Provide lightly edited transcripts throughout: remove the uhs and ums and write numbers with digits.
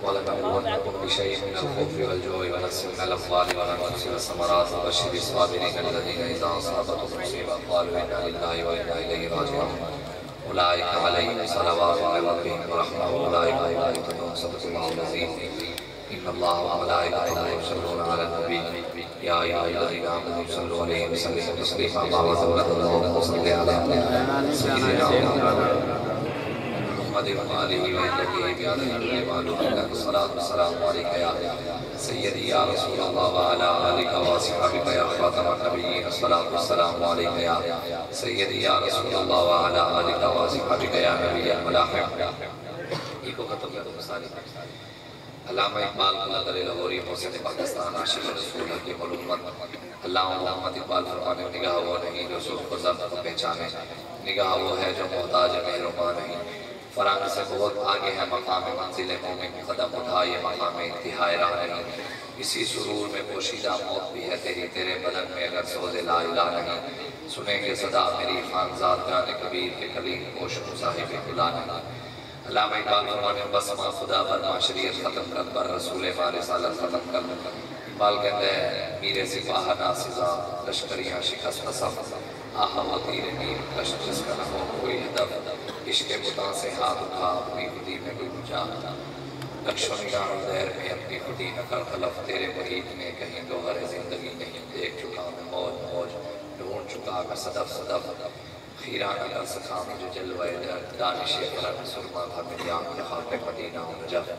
وَلَنَبْلُوَنَّكُمْ بِشَيْءٍ مِّنَ الْخَوْفِ وَالْجُوعِ وَنَقْصٍ مِّنَ الْأَمْوَالِ وَالْأَنفُسِ وَالثَّمَرَاتِ وَبَشِّرِ الصَّابِرِينَ الَّذِينَ إِذَا أَصَابَتْهُم مُّصِيبَةٌ قَالُوا إِنَّا لِلَّهِ وَإِنَّا إِلَيْهِ رَاجِعُونَ أُولَٰئِكَ عَلَيْهِمْ صَلَوَاتٌ مِّن رَّبِّهِمْ وَرَحْمَةٌ وَأُولَٰئِكَ هُمُ الْمُهْتَدُونَ صدق الله العظيم إن الله وملائكته يصلون على النبي يا أيها الذين آمنوا صلوا عليه وسلموا تسليما اللهم صل على سيدنا محمد وآله وصحبه الصلاة والسلام عليك يا سيدي يا رسول الله وعلى آلك وأصحابك يا خاتم النبيين الصلاة والسلام عليك يا سيدي يا رسول الله وعلى آلك وأصحابك يا نبي الملاحم ایکو ختم کیا تو مسالی علامہ اقبال اللہ تعالی لاہوری محسن پاکستان عاشق رسول کی معلومات اللہ محمد اقبال فرمانے نگاہ وہ نہیں جو سرخ و زرد کو پہچانے نگاہ وہ ہے جو محتاج مہربان نہیں فرانگ سے بہت آگے ہے مقام منزل مومن قدم اٹھائے مقام انتہائی راہ نہیں اسی سرور میں پوشیدہ موت بھی ہے تیری تیرے بدن میں اگر سوز لا الہ نہیں سنیں گے صدا میری خانزاد جان کبیر کے کلیم پوش مصاحب خدا نہیں علامہ اقبال فرمانے بس ما خدا بر معاشریت ختم کر بر رسول ما رسالت ختم کر اقبال کہتے ہیں میرے سپاہ ناسزا لشکریاں شکست صف آہا و تیر میر کشت جس کا نہ ہو کوئی ہدف عشق بتاں سے ہاتھ اٹھا اپنی خودی میں کوئی مجاہدہ نقش و نگاہ دیر میں اپنی خودی نہ کر خلف تیرے محیط میں کہیں گوہر زندگی نہیں دیکھ چکا میں موج موج ڈھونڈ چکا میں صدف صدف خیرانہ کر سکھا مجھے جلوائے دانش فرق سرما تھا ملیان کے خاک مدینہ و نجف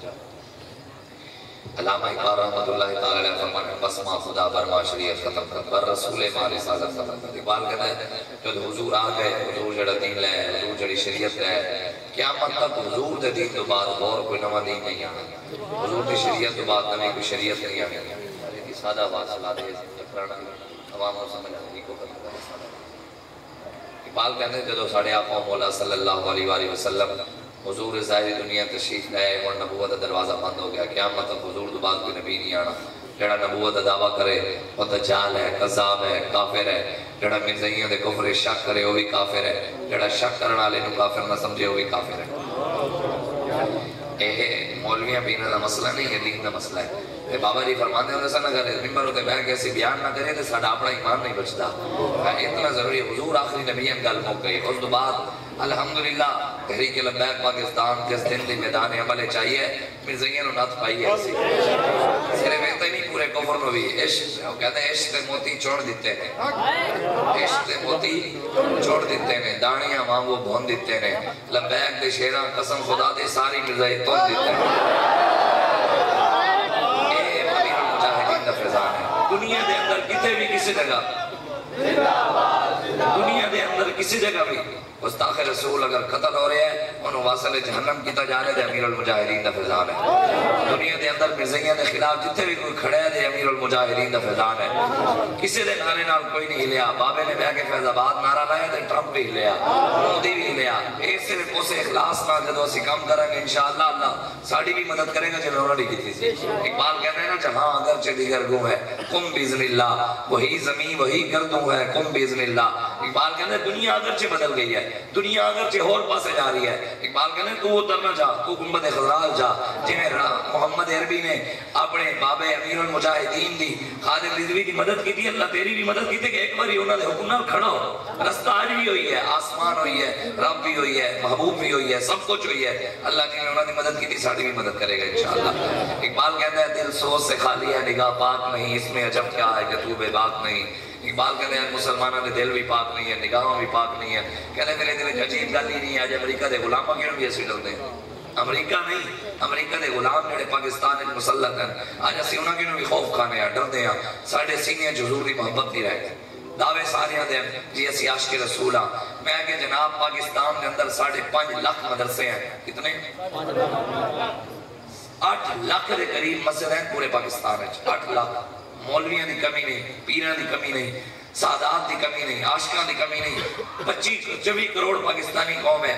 علامہ اقبال رحمت اللہ تعالیٰ علیہ فرمانے بس ما خدا بر معاشریت ختم کر بر رسول ما رسالت ختم کر اقبال کہتا ہے جب حضور آ گئے حضور جڑا دین لے حضور جڑی شریعت لے قیامت تک حضور دے دین تو بعد اور کوئی نوہ دین نہیں آنا حضور دی شریعت تو بعد نوی کوئی شریعت نہیں آنا سادہ بات صلاح دے تکرانا عوام کو سمجھ آنے کو ختم کر سادہ اقبال کہتے ہیں جدو ساڑھے آقا مولا صلی اللہ علیہ وآلہ وسلم حضور ظاہری دنیا تشریف لائے اور نبوت دروازہ بند ہو گیا قیامت تک حضور دو بعد کوئی نبی نہیں آنا جڑا نبوت دعویٰ کرے وہ دجال ہے قذاب ہے کافر ہے جڑا مرزائیوں دے کفر شک کرے وہ بھی کافر ہے جڑا شک کرنا لے نو کافر نہ سمجھے وہ بھی کافر ہے مولویاں پینا دا مسئلہ نہیں ہے دین دا مسئلہ ہے بابا جی فرماتے ہیں ایسا نہ کرے ممبر ہوتے بیٹھ کے ایسی بیان نہ کرے تو ساڑھا اپنا ایمان نہیں بچتا اتنا ضروری ہے حضور آخری نبیان گل موقع ہے اس دو بعد الحمدللہ تحریک لبیک پاکستان جس دن دی میدان عملے چاہیے مرزائیاں نات پائی ہے صرف ایتا ہی نہیں پورے کفر نو بھی عشق وہ کہتے ہیں عشق موتی چھوڑ دیتے ہیں عشق موتی چھوڑ دیتے ہیں دانیاں مانگو بھون دیتے ہیں لبیک دے شیران قسم خدا دے ساری مرزائی توڑ دیتے ہیں دنیا دے اندر کتے بھی کسی جگہ دنیا دے اندر کسی جگہ بھی گستاخ رسول اگر قتل ہو رہے ہیں انہوں واصل جہنم کیتا جانے دے امیر المجاہرین دا فیضان ہے دنیا دے اندر مرزائیاں دے خلاف جتے بھی کوئی کھڑے دے امیر المجاہرین دا فیضان ہے کسی دے نعرے نال کوئی نہیں ہلیا بابے نے بہ کے فیض آباد نعرہ لائے دے ٹرمپ بھی ہلیا مودی بھی ہلیا اے صرف اسے اخلاص نہ جدو اسی کم کریں گے انشاءاللہ اللہ ساڑھی بھی مدد کریں گا جنہوں نے کی تھی اقبال کہتے ہیں نا جہاں اگرچہ دیگر گوں ہے قم بیزن اللہ وہی زمین وہی گردوں ہے قم بیزن اللہ اقبال کہتے ہیں دنیا اگرچہ بدل گئی ہے دنیا اگرچہ اور پاسے جا رہی ہے اقبال کہتے ہیں تو اترنا جا تو گنبد خضرال جا جنہیں محمد عربی نے اپنے بابے امیر المجاہدین دی خادم رضوی کی مدد کی تھی اللہ تیری بھی مدد کی تھی کہ ایک باری انہوں نے حکم نہ کھڑا ہو رستہ آج بھی ہوئی ہے آسمان ہوئی ہے رب بھی ہوئی ہے محبوب بھی ہوئی ہے سب کچھ ہوئی ہے اللہ جنہیں انہوں نے مدد کی تھی ساڑھی بھی مدد کرے گا انشاءاللہ اقبال کہتا ہے دل سوچ سے خالی ہے نگاہ پاک نہیں اس میں عجب کیا ہے کہ تو بے باک نہیں اقبال کہتے ہیں مسلمانہ دے دل بھی پاک نہیں ہے نگاہوں بھی پاک نہیں ہے کہتے ہیں میرے دل عجیب گل ہی نہیں ہے آج امریکہ دے غلامہ کیوں بھی ایسی ڈلتے ہیں امریکہ نہیں امریکہ دے غلام جڑے پاکستان ایک مسلط ہیں آج اسی انہوں کیوں بھی خوف کھانے ہیں ڈر دے ہیں ساڑھے سینے حضور دی محبت نہیں رہے دعوے سارے ہیں جی اسی عاشق رسولہ میں کہ جناب پاکستان دے اندر 5.5 لاکھ مدرسے ہیں کتنے 8 لاکھ دے قریب مسجد ہیں پورے پاکستان ہے 8 لاکھ مولویاں دی کمی نہیں پیران دی کمی نہیں سادات دی کمی نہیں عاشقان دی کمی نہیں 25 کروڑ پاکستانی قوم ہے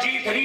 G3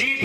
G3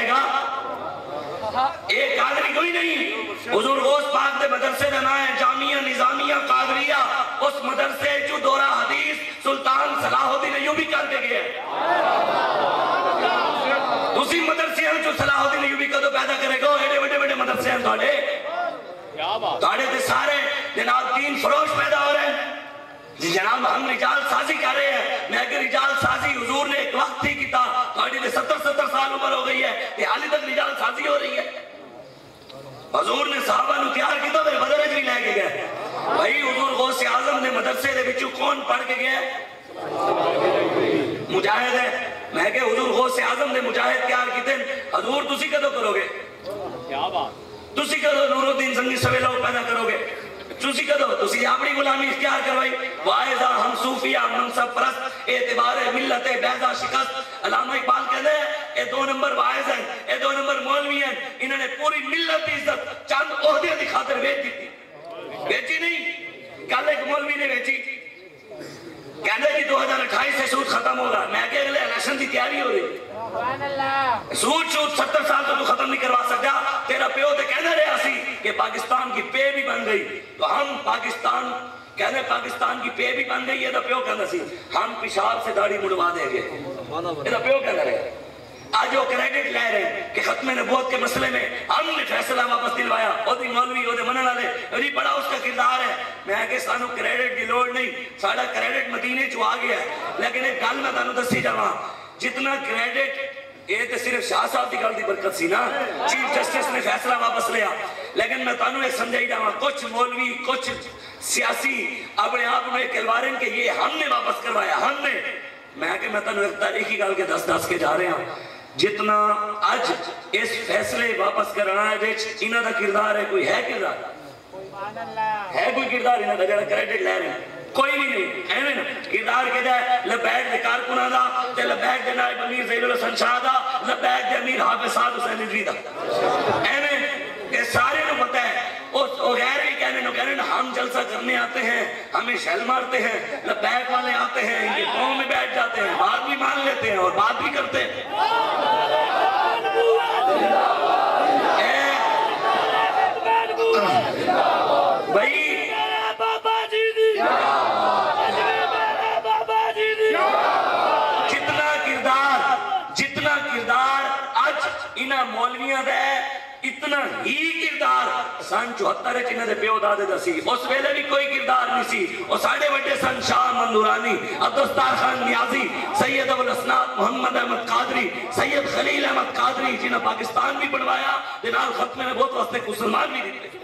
جائے گا؟ ایک قادری کوئی نہیں. حضور غوث پاک دے مدرسے دا نام ہے جامعہ نظامیہ قادریہ. اس مدرسے جو دورہ حدیث سلطان صلاح الدین ایوبی کر دے گئے. دوسری مدرسے ہیں جو صلاح الدین ایوبی کا تو پیدا کرے گا. ایڈے بڑے بڑے مدرسے ہیں تھوڑے تے سارے جناب دین فروش پیدا ہو رہے ہیں. جناب ہم رجال سازی کر رہے ہیں. میں کہ رجال سازی حضور نے ایک وقت ہی کیتا. تھوڑی 70 سال عمر ہو گئی ہے کہ حالی تک رجال سازی ہو رہی ہے. حضور نے صحابہ نو تیار کیتا تو بدر بھی لے کے گئے. بھائی حضور غوث اعظم نے مدرسے دے وچوں کون پڑھ کے گئے؟ مجاہد ہے. میں کہ حضور غوث اعظم نے مجاہد تیار کیتے. حضور تسی کدو کرو گے؟ کیا بات تسی کدو نور الدین زنگی سویلہ پیدا کرو گے؟ تسی کدو تسی اپنی غلامی اختیار کروائی. واعظہ ہم صوفیہ منصب پرست اعتبار ملت بیضا شکست. علامہ اقبال کہتے ہیں اے 2 نمبر واعظ ہیں, اے 2 نمبر مولوی ہیں. انہوں نے پوری ملت کی عزت چند عہدے دی خاطر بیچ دی. بیچی نہیں. کل ایک مولوی نے بیچی کہنے کہ 2028 سے سود ختم ہوگا. میں کہ اگلے الیکشن کی تیاری ہو رہی. سود 70 سال تو ختم نہیں کروا سکتا. تیرا پیو تو کہنا رہا سی کہ پاکستان کی پے بھی بن گئی تو ہم پاکستان کہنے پاکستان کی پے بھی بن گئی. یہ تو پیو کہنا سی ہم پیشاب سے داڑھی مڑوا دیں گے. یہ تو پیو کہنا رہے. آج وہ کریڈٹ لے رہے ہیں کہ ختم نبوت کے مسئلے میں ہم نے فیصلہ واپس دلوایا. وہ دی مولوی وہ دے منن والے ابھی بڑا اس کا کردار ہے. میں کہ سانو کریڈٹ کی لوڑ نہیں. ساڑا کریڈٹ مدینے چو آ گیا ہے. لیکن ایک گل میں تانوں دسی جاواں جتنا کریڈٹ یہ تو صرف شاہ صاحب کی گل دی برکت سی نا. چیف جسٹس نے فیصلہ واپس لیا. لیکن میں تانوں ایک سمجھائی جاواں کچھ مولوی کچھ سیاسی اپنے آپ میں کلوارن کہ یہ ہم نے واپس کروایا ہم نے. میں کہ میں تانوں ایک تاریخی گل کے دس کے جا رہے ہیں. جتنا اج اس فیصلے واپس کرنا ہے انہاں دا کردار ہے. کوئی ہے کردار ہے کوئی کردار انہاں دا جڑا کریڈٹ لے رہے ہیں؟ کوئی بھی نہیں. ایویں نا کردار کہدا ہے لبیک دے کارکناں دا تے لبیک دے نائب امیر زید الحسن شاہ دا لبیک دے امیر حافظ سعد حسین رضوی دا. ایویں یہ سارے کو پتہ ہے. وہ غیر بھی کہنے ہم جلسہ کرنے آتے ہیں ہمیں شیل مارتے ہیں. لبیک والے آتے ہیں ان کے پاؤں میں بیٹھ جاتے ہیں بات بھی مان لیتے ہیں اور بات بھی کرتے ہیں. بھائی جتنا کردار آج انہاں مولویاں دے اتنا ہی کردار سن 74 انہاں دے پیو دادے دا سی. اس ویلے بھی کوئی کردار نہیں سی. وہ ساڑھے وڈے سن شاہ مندورانی, عبدالستار خان نیازی, سید ابو الاسناد محمد احمد قادری, سید خلیل احمد قادری جنہاں پاکستان بھی بنوایا جنہاں ختم نبوت واسطے مسلمان بھی دیتے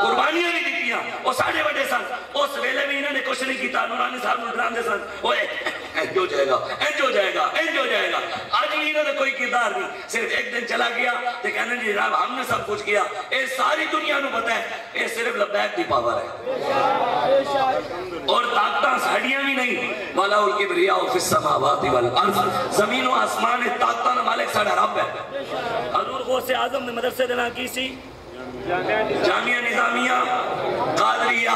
قربانیاں بھی دیتیاں. وہ ساڑھے وڈے سن. اس ویلے بھی انہوں نے کچھ نہیں کیتا. نورانی صاحب نگران دے سن وہ انج ہو جائے گا انج ہو جائے گا انج ہو جائے گا. آج بھی انہوں نے کوئی کردار نہیں. صرف ایک دن چلا گیا تو کہنے جی جناب ہم نے سب کچھ کیا. یہ ساری دنیا نو پتہ ہے یہ صرف لبیک دی پاور ہے اور طاقتاں ساڑیاں بھی نہیں. والا الکبریاء فی السماوات والارض. زمین و آسمان طاقتاں دا مالک ساڑا رب ہے. حضور غوث اعظم نے مدرسے دینا کی سی جامعہ نظامیہ قادریہ.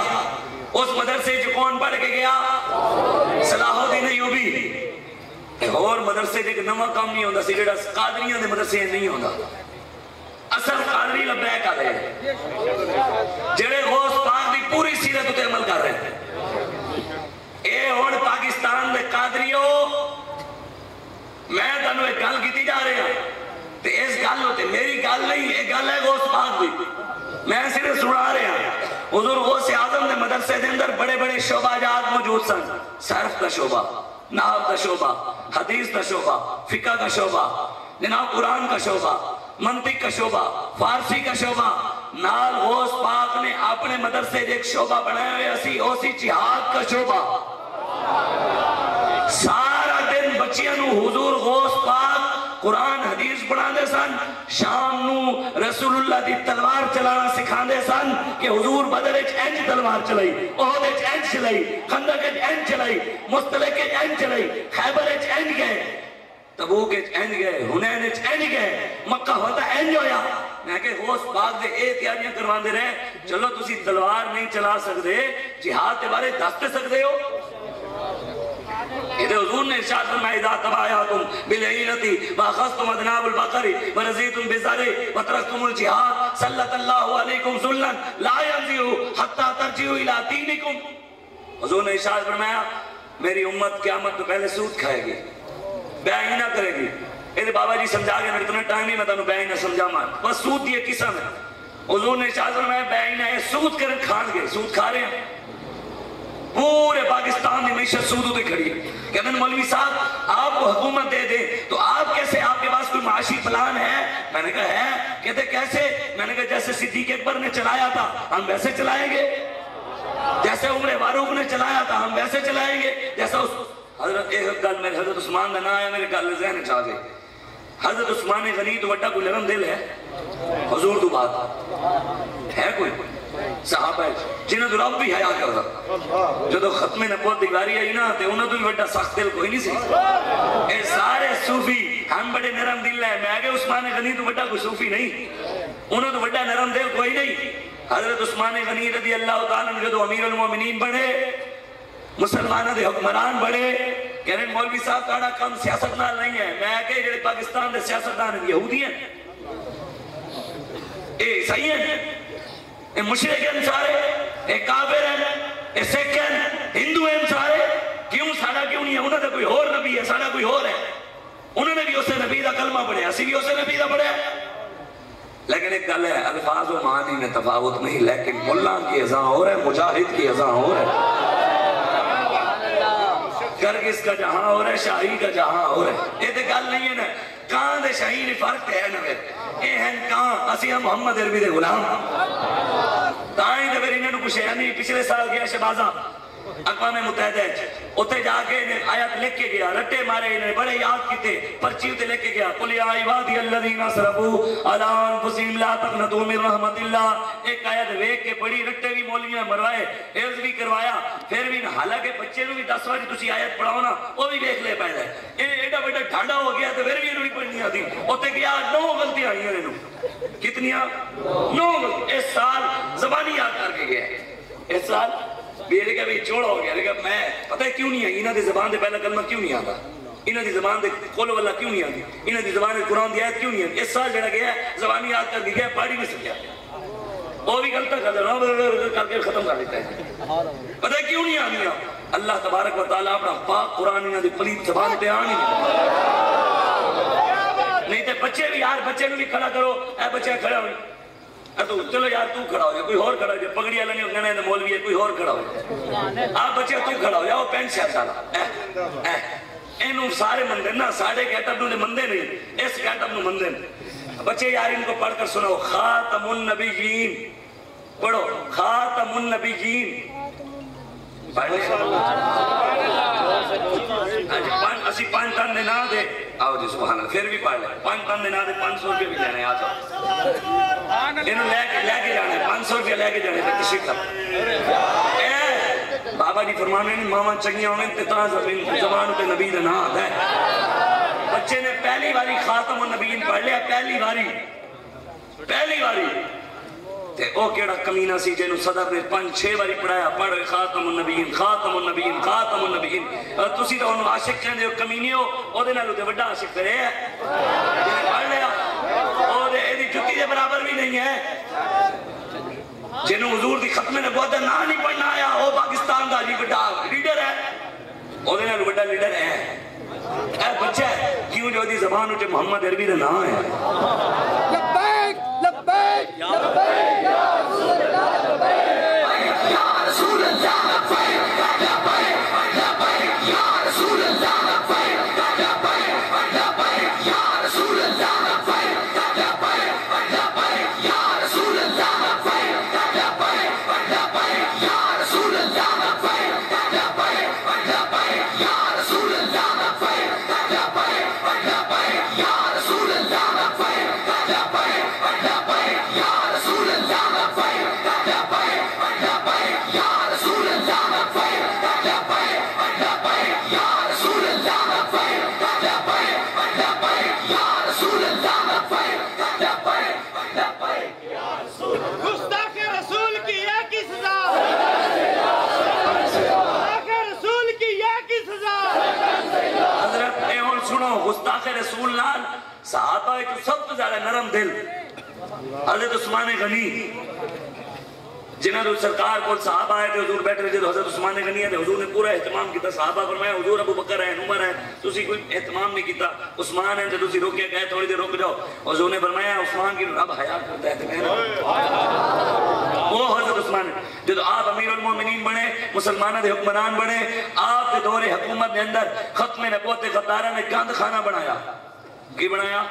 اس مدرسے جو کون پڑھ کے گیا؟ صلاح الدین ایوبی. اور مدرسے ایک نواں کام نہیں ہوتا سی جڑا قادریاں دے مدرسے نہیں ہوتا. اصل قادری لبیک آ رہے ہیں جڑے غوث پاک دی پوری سیرت تے عمل کر رہے ہیں. اے ہن پاکستان دے قادریو میں تانوں ایک گل کیتی جا رہا تے اس گل ہوتے میری گل نہیں یہ گل ہے غوث پاک دی. میں صرف سنا رہا ہوں. حضور غوث اعظم دے مدرسے دے اندر بڑے بڑے شعبہ جات موجود سن. صرف کا شعبہ, نحو کا شعبہ, حدیث کا شعبہ, فقہ کا شعبہ, جناب قرآن کا شعبہ, منطق کا شعبہ, فارسی کا شعبہ. نال غوث پاک نے اپنے مدرسے ایک شعبہ بنایا ہوئے اسی اسی جہاد کا شعبہ. سارا دن بچیاں نو حضور غوث پاک قرآن حدیث پڑھا دے سن. شام نو رسول اللہ دی تلوار چلانا سکھا دے سن کہ حضور بدر اچ انج تلوار چلائی, احد اچ انج چلائی, خندق اچ انج چلائی, مستلق اچ انج چلائی, خیبر اچ انج گئے, تبوک اچ انج گئے, حنین اچ انج گئے, مکہ فتح انج ہویا. میں کہ غوث پاک دے اے تیاریاں کرواندے رہے. چلو تسی تلوار نہیں چلا سکتے, جہاد کے بارے دس تے سکتے ہو. ادھر حضور نے ارشاد فرمایا اذا تبایعتم بالعینۃ واخذتم اذناب البقر ورضیتم بالزرع وترکتم الجہاد سلط اللہ علیکم ذلا لا ينزع حتى ترجعوا الى دینکم. حضور نے ارشاد فرمایا میری امت قیامت تو پہلے سود کھائے گی، بیع ہی نہ کرے گی. یہ بابا جی سمجھا گیا میرے اتنا ٹائم نہیں میں تمہیں بیع ہی نہ سمجھا مان، بس سود یہ قسم ہے. حضور نے ارشاد فرمایا بیع ہی نہ ہے، سود کرن کھان گے. سود کھا رہے ہیں، پورے پاکستان میں معیشت سود ہوتے کھڑی ہے. کہتے ہیں مولوی صاحب آپ کو حکومت دے دیں تو آپ کیسے، آپ کے پاس کوئی معاشی پلان ہے؟ میں نے کہا ہے. کہتے کیسے؟ میں نے کہا جیسے صدیق اکبر نے چلایا تھا ہم ویسے چلائیں گے، جیسے عمر فاروق نے چلایا تھا ہم ویسے چلائیں گے. جیسا حضرت ایک گل میرے حضرت عثمان کا نام آیا میرے گل ذہن چاہ گئے. حضرت عثمان غنی تو بڑا کوئی نرم دل ہے حضور تو بات ہے کوئی صحابہ جنہوں تو رب بھی حیا کرتا. جدو ختم نبوت دی واری آئی نا تے انہوں تو بھی بڑا سخت دل کوئی نہیں سی. اے سارے صوفی ہم بڑے نرم دل ہیں. میں کہ عثمان غنی تو بڑا کوئی صوفی نہیں، انہوں تو بڑا نرم دل کوئی نہیں. حضرت عثمان غنی رضی اللہ تعالیٰ جدو امیر المومنین بڑھے، مسلمانوں دے حکمران بڑھے، کہہ رہے مولوی صاحب کاڑا کم سیاست نال نہیں ہے. میں کہ جڑے پاکستان دے سیاستدان ہیں یہودی ہیں، اے عیسائی ہیں، اے مشرک ہیں سارے، اے کافر ہیں، اے سکھ ہیں، ہندو ہیں سارے. کیوں سارا کیوں نہیں ہے؟ انہوں نے کوئی اور نبی ہے، سارا کوئی اور ہے. انہوں نے بھی اسے نبی دا کلمہ پڑھے، اسی بھی اسے نبی دا پڑھے. لیکن ایک گل ہے الفاظ و معانی میں تفاوت نہیں، لیکن ملا کی اذان ہو رہا ہے، مجاہد کی اذان ہو رہا ہے. کرگس کا جہاں ہو رہا ہے، شاہی کا جہاں ہو رہا ہے. یہ تو گل نہیں ہے نا کان دے شاہی نے فرق ہے نا. اے ہیں کان اسی ہم محمد عربی دے غلام تائیں دے پھر انہوں نے کچھ ہے نہیں. پچھلے سال گیا شہبازاں اقوام متحدہ اتنے جا کے آیت لکھ کے گیا، رٹے مارے انہیں بڑے یاد کیتے، پرچی اتنے لکھ کے گیا قُلْ يَا عِبَادِيَ الَّذِينَ أَسْرَفُوا عَلَىٰ أَنفُسِهِمْ لَا تَقْنَطُوا مِن رَحْمَتِ اللَّهِ. ایک آیت ویکھ کے پڑھی، رٹے بھی مولویاں مروائے، حفظ بھی کروایا. پھر بھی حالانکہ بچے نوں بھی 10 واری تسی آیت پڑھاؤ نا وہ بھی ویکھ لے پائے. ایڈا بڑا ڈھانڈا ہو گیا تو پھر بھی انہوں نہیں پڑھنی آتی. اتنے گیا 9 غلطیاں آئی ہیں انہوں. کتنیاں؟ 9 غلطیاں. اس سال زبانی یاد کر کے گیا. اس سال میرے کہا بھی چوڑا ہو گیا. لیکن میں پتہ ہے کیوں نہیں آئی؟ انہوں نے زبان دے پہلا کلمہ کیوں نہیں آتا؟ انہوں نے زبان دے قول واللہ کیوں نہیں آتی؟ انہوں نے زبان دے قرآن دی آیت کیوں نہیں آتی؟ اس سال جڑا گیا زبانی یاد کر کے گیا، پاڑی نہیں سکیا، وہ بھی غلطہ کر کے ختم کر دیتا ہے. پتہ ہے کیوں نہیں آنی؟ اللہ تبارک و تعالیٰ اپنا پاک قرآن انہوں نے پلیت زبان پہ آنی نہیں. تے بچے بھی یار بچے بھی کھڑا کرو، اے بچے کھڑا ہوئی چلو یار تو کھڑا ہو جائے، کوئی اور کھڑا ہو جائے، پگڑی والا نہیں کہنا مولوی ہے، کوئی اور کھڑا ہو جائے. آپ بچے تو کھڑا ہو جاؤ، پینٹ شرٹ والا اینوں سارے مندے نا، ساڑھے کیٹب نے مندے نہیں، اس کیٹب نے مندے نہیں. بچے یار ان کو پڑھ کر سنو خاتم النبیین، پڑھو خاتم النبیین. اسی 5 ٹن دے نہ دے آؤ جی سبحان اللہ پھر بھی پڑھ لیں. 5 ٹن دے نہ دے 500 روپے بھی لینے آ جاؤ. انہوں لے کے جانے 500 روپے لے کے جانے پھر تشریف کر. بابا جی فرمانے نہیں ماما چنگیاں ہونے تیتاں زبان پہ نبی دا نام آتا ہے. بچے نے پہلی باری خاتم النبیین پڑھ لیا، پہلی باری تے او کیڑا کمینہ سی جنہوں صدر نے 5-6 باری پڑھایا، پڑھ خاتم النبیین خاتم النبیین خاتم النبیین. تسی تو انہوں عاشق کہندے ہو، کمینی ہو، او دے نالوں تے بڑا عاشق کرے ہے جنہیں پڑھ لیا. او دے ایدی جتی دے برابر بھی نہیں ہے. جنہوں حضور دی ختم نبوت نہ نہیں پڑھنا آیا، او پاکستان دا جی بڑا لیڈر ہے، او دے نالوں بڑا لیڈر ہے. اے بچہ کیوں جو دی زبان اٹھے محمد عربی دا نام ہے. لبیک لبیک لبیک یا رسول اللہ لبیک یا رسول اللہ لبیک لبیک لبیک یا رسول اللہ لبیک لبیک لبیک یا رسول اللہ لبیک لبیک لبیک یا رسول اللہ لبیک لبیک لبیک یا رسول اللہ لبیک لبیک لبیک یا رسول اللہ لبیک لبیک لبیک یا رسول اللہ لبیک لبیک تو سب تو زیادہ نرم دل حضرت عثمان غنی جنہاں تو سرکار کو صحابہ آئے تھے حضور بیٹھ رہے تھے تو حضرت عثمان غنی ہے حضور نے پورا اہتمام کیتا صحابہ فرمایا حضور ابو بکر ہے عمر ہے تسی کوئی اہتمام نہیں کیتا عثمان ہے تو تسی روکے گئے تھوڑی دیر رک جاؤ حضور نے فرمایا عثمان کی رب حیا کرتا ہے وہ حضرت عثمان ہے جب آپ امیر المومنین بنے مسلمانوں دے حکمران بنے آپ کے دور حکومت کے اندر ختم نبوت غدارہ نے گند خانہ بنایا کی بنایا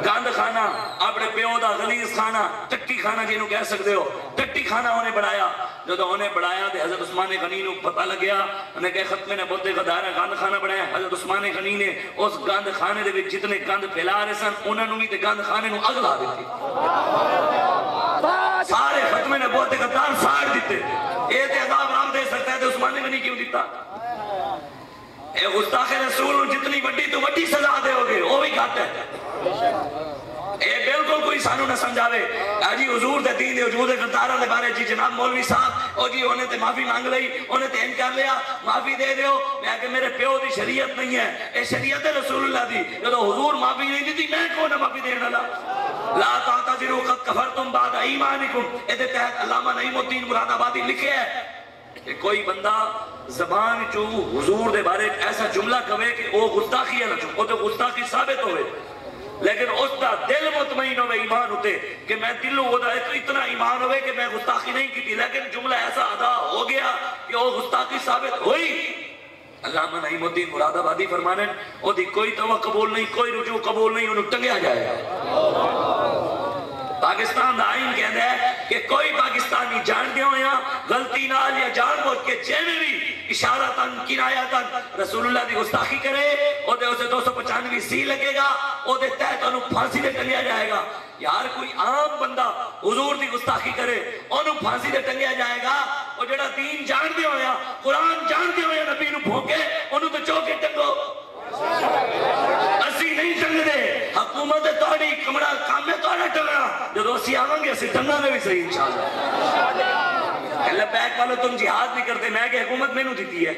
گند خانہ اپنے پیو دا غلیظ خانہ ٹٹی خانہ جنہوں کہہ سکتے ہو ٹٹی خانہ انہیں بڑھایا جو تو انہیں بڑھایا تو حضرت عثمان غنی نے پتہ لگیا انہیں کہا ختم نبوت غدارہ گند خانہ بڑھایا حضرت عثمان غنی نے اس گند خانے دے وچ جتنے گند پھیلا رہے سن انہوں نے بھی گند خانے نو اگ لا دیتی سارے ختم نبوت غدار ساڑ دیتے یہ تے عذاب رام دے سکتا ہے تو عثمان غنی کیوں دیتا اے گستاخ رسول جتنی وڈی تو وڈی سزا دے ہوگے وہ بھی کھاتا ہے اے بالکل کوئی سانو نہ سمجھاوے آجی حضور دے دین دے وجود غدارہ دے بارے جی جناب مولوی صاحب او جی انہیں تے معافی مانگ لئی انہیں تے انکار لیا معافی دے دیو میں کہ میرے پیو دی شریعت نہیں ہے اے شریعت رسول اللہ دی جو حضور معافی نہیں دیتی میں کون ہے معافی دینا لا تعتذروا قد کفرتم بعد ایمانکم اے دے تحت علامہ نعیم الدین مراد آبادی لکھے ہے کہ کوئی بندہ زبان چو حضور دے بارے ایسا جملہ کہے کہ وہ گستاخی ہے نہ وہ تو گستاخی ثابت ہوئے لیکن اس کا دل مطمئن ہوئے ایمان ہوتے کہ میں دلوں ہوتا ہے تو اتنا ایمان ہوئے کہ میں گستاخی نہیں کی تھی لیکن جملہ ایسا ادا ہو گیا کہ وہ گستاخی ثابت ہوئی علامہ نعیم الدین مراد آبادی فرمانے وہ دی کوئی توبہ قبول نہیں کوئی رجوع قبول نہیں انہوں ٹنگیا جائے گا پاکستان آئین کہتا ہے کہ کوئی پاکستانی جان دے ہو یا غلطی نال یا جان بوجھ کے جینے بھی اشارتاً کنایتاً رسول اللہ دی گستاخی کرے او دے اسے 295 سی لگے گا او دے تحت انہوں پھانسی دے ٹنگیا جائے گا یار کوئی عام بندہ حضور دی گستاخی کرے انہوں پھانسی دے ٹنگیا جائے گا او جڑا دین جان دے ہو یا قرآن جان دے ہو یا نبی نو بھوکے انہوں تو چوکے ٹنگو اسی نہیں ٹنگ دے حکومت توڑی کمڑا کام میں توڑا ٹنگا جو اسی آوان گے اسی ٹنگا میں بھی صحیح انشاءاللہ اللہ بیک والو تم جہاد نہیں کرتے میں کہ حکومت میں نو دیتی ہے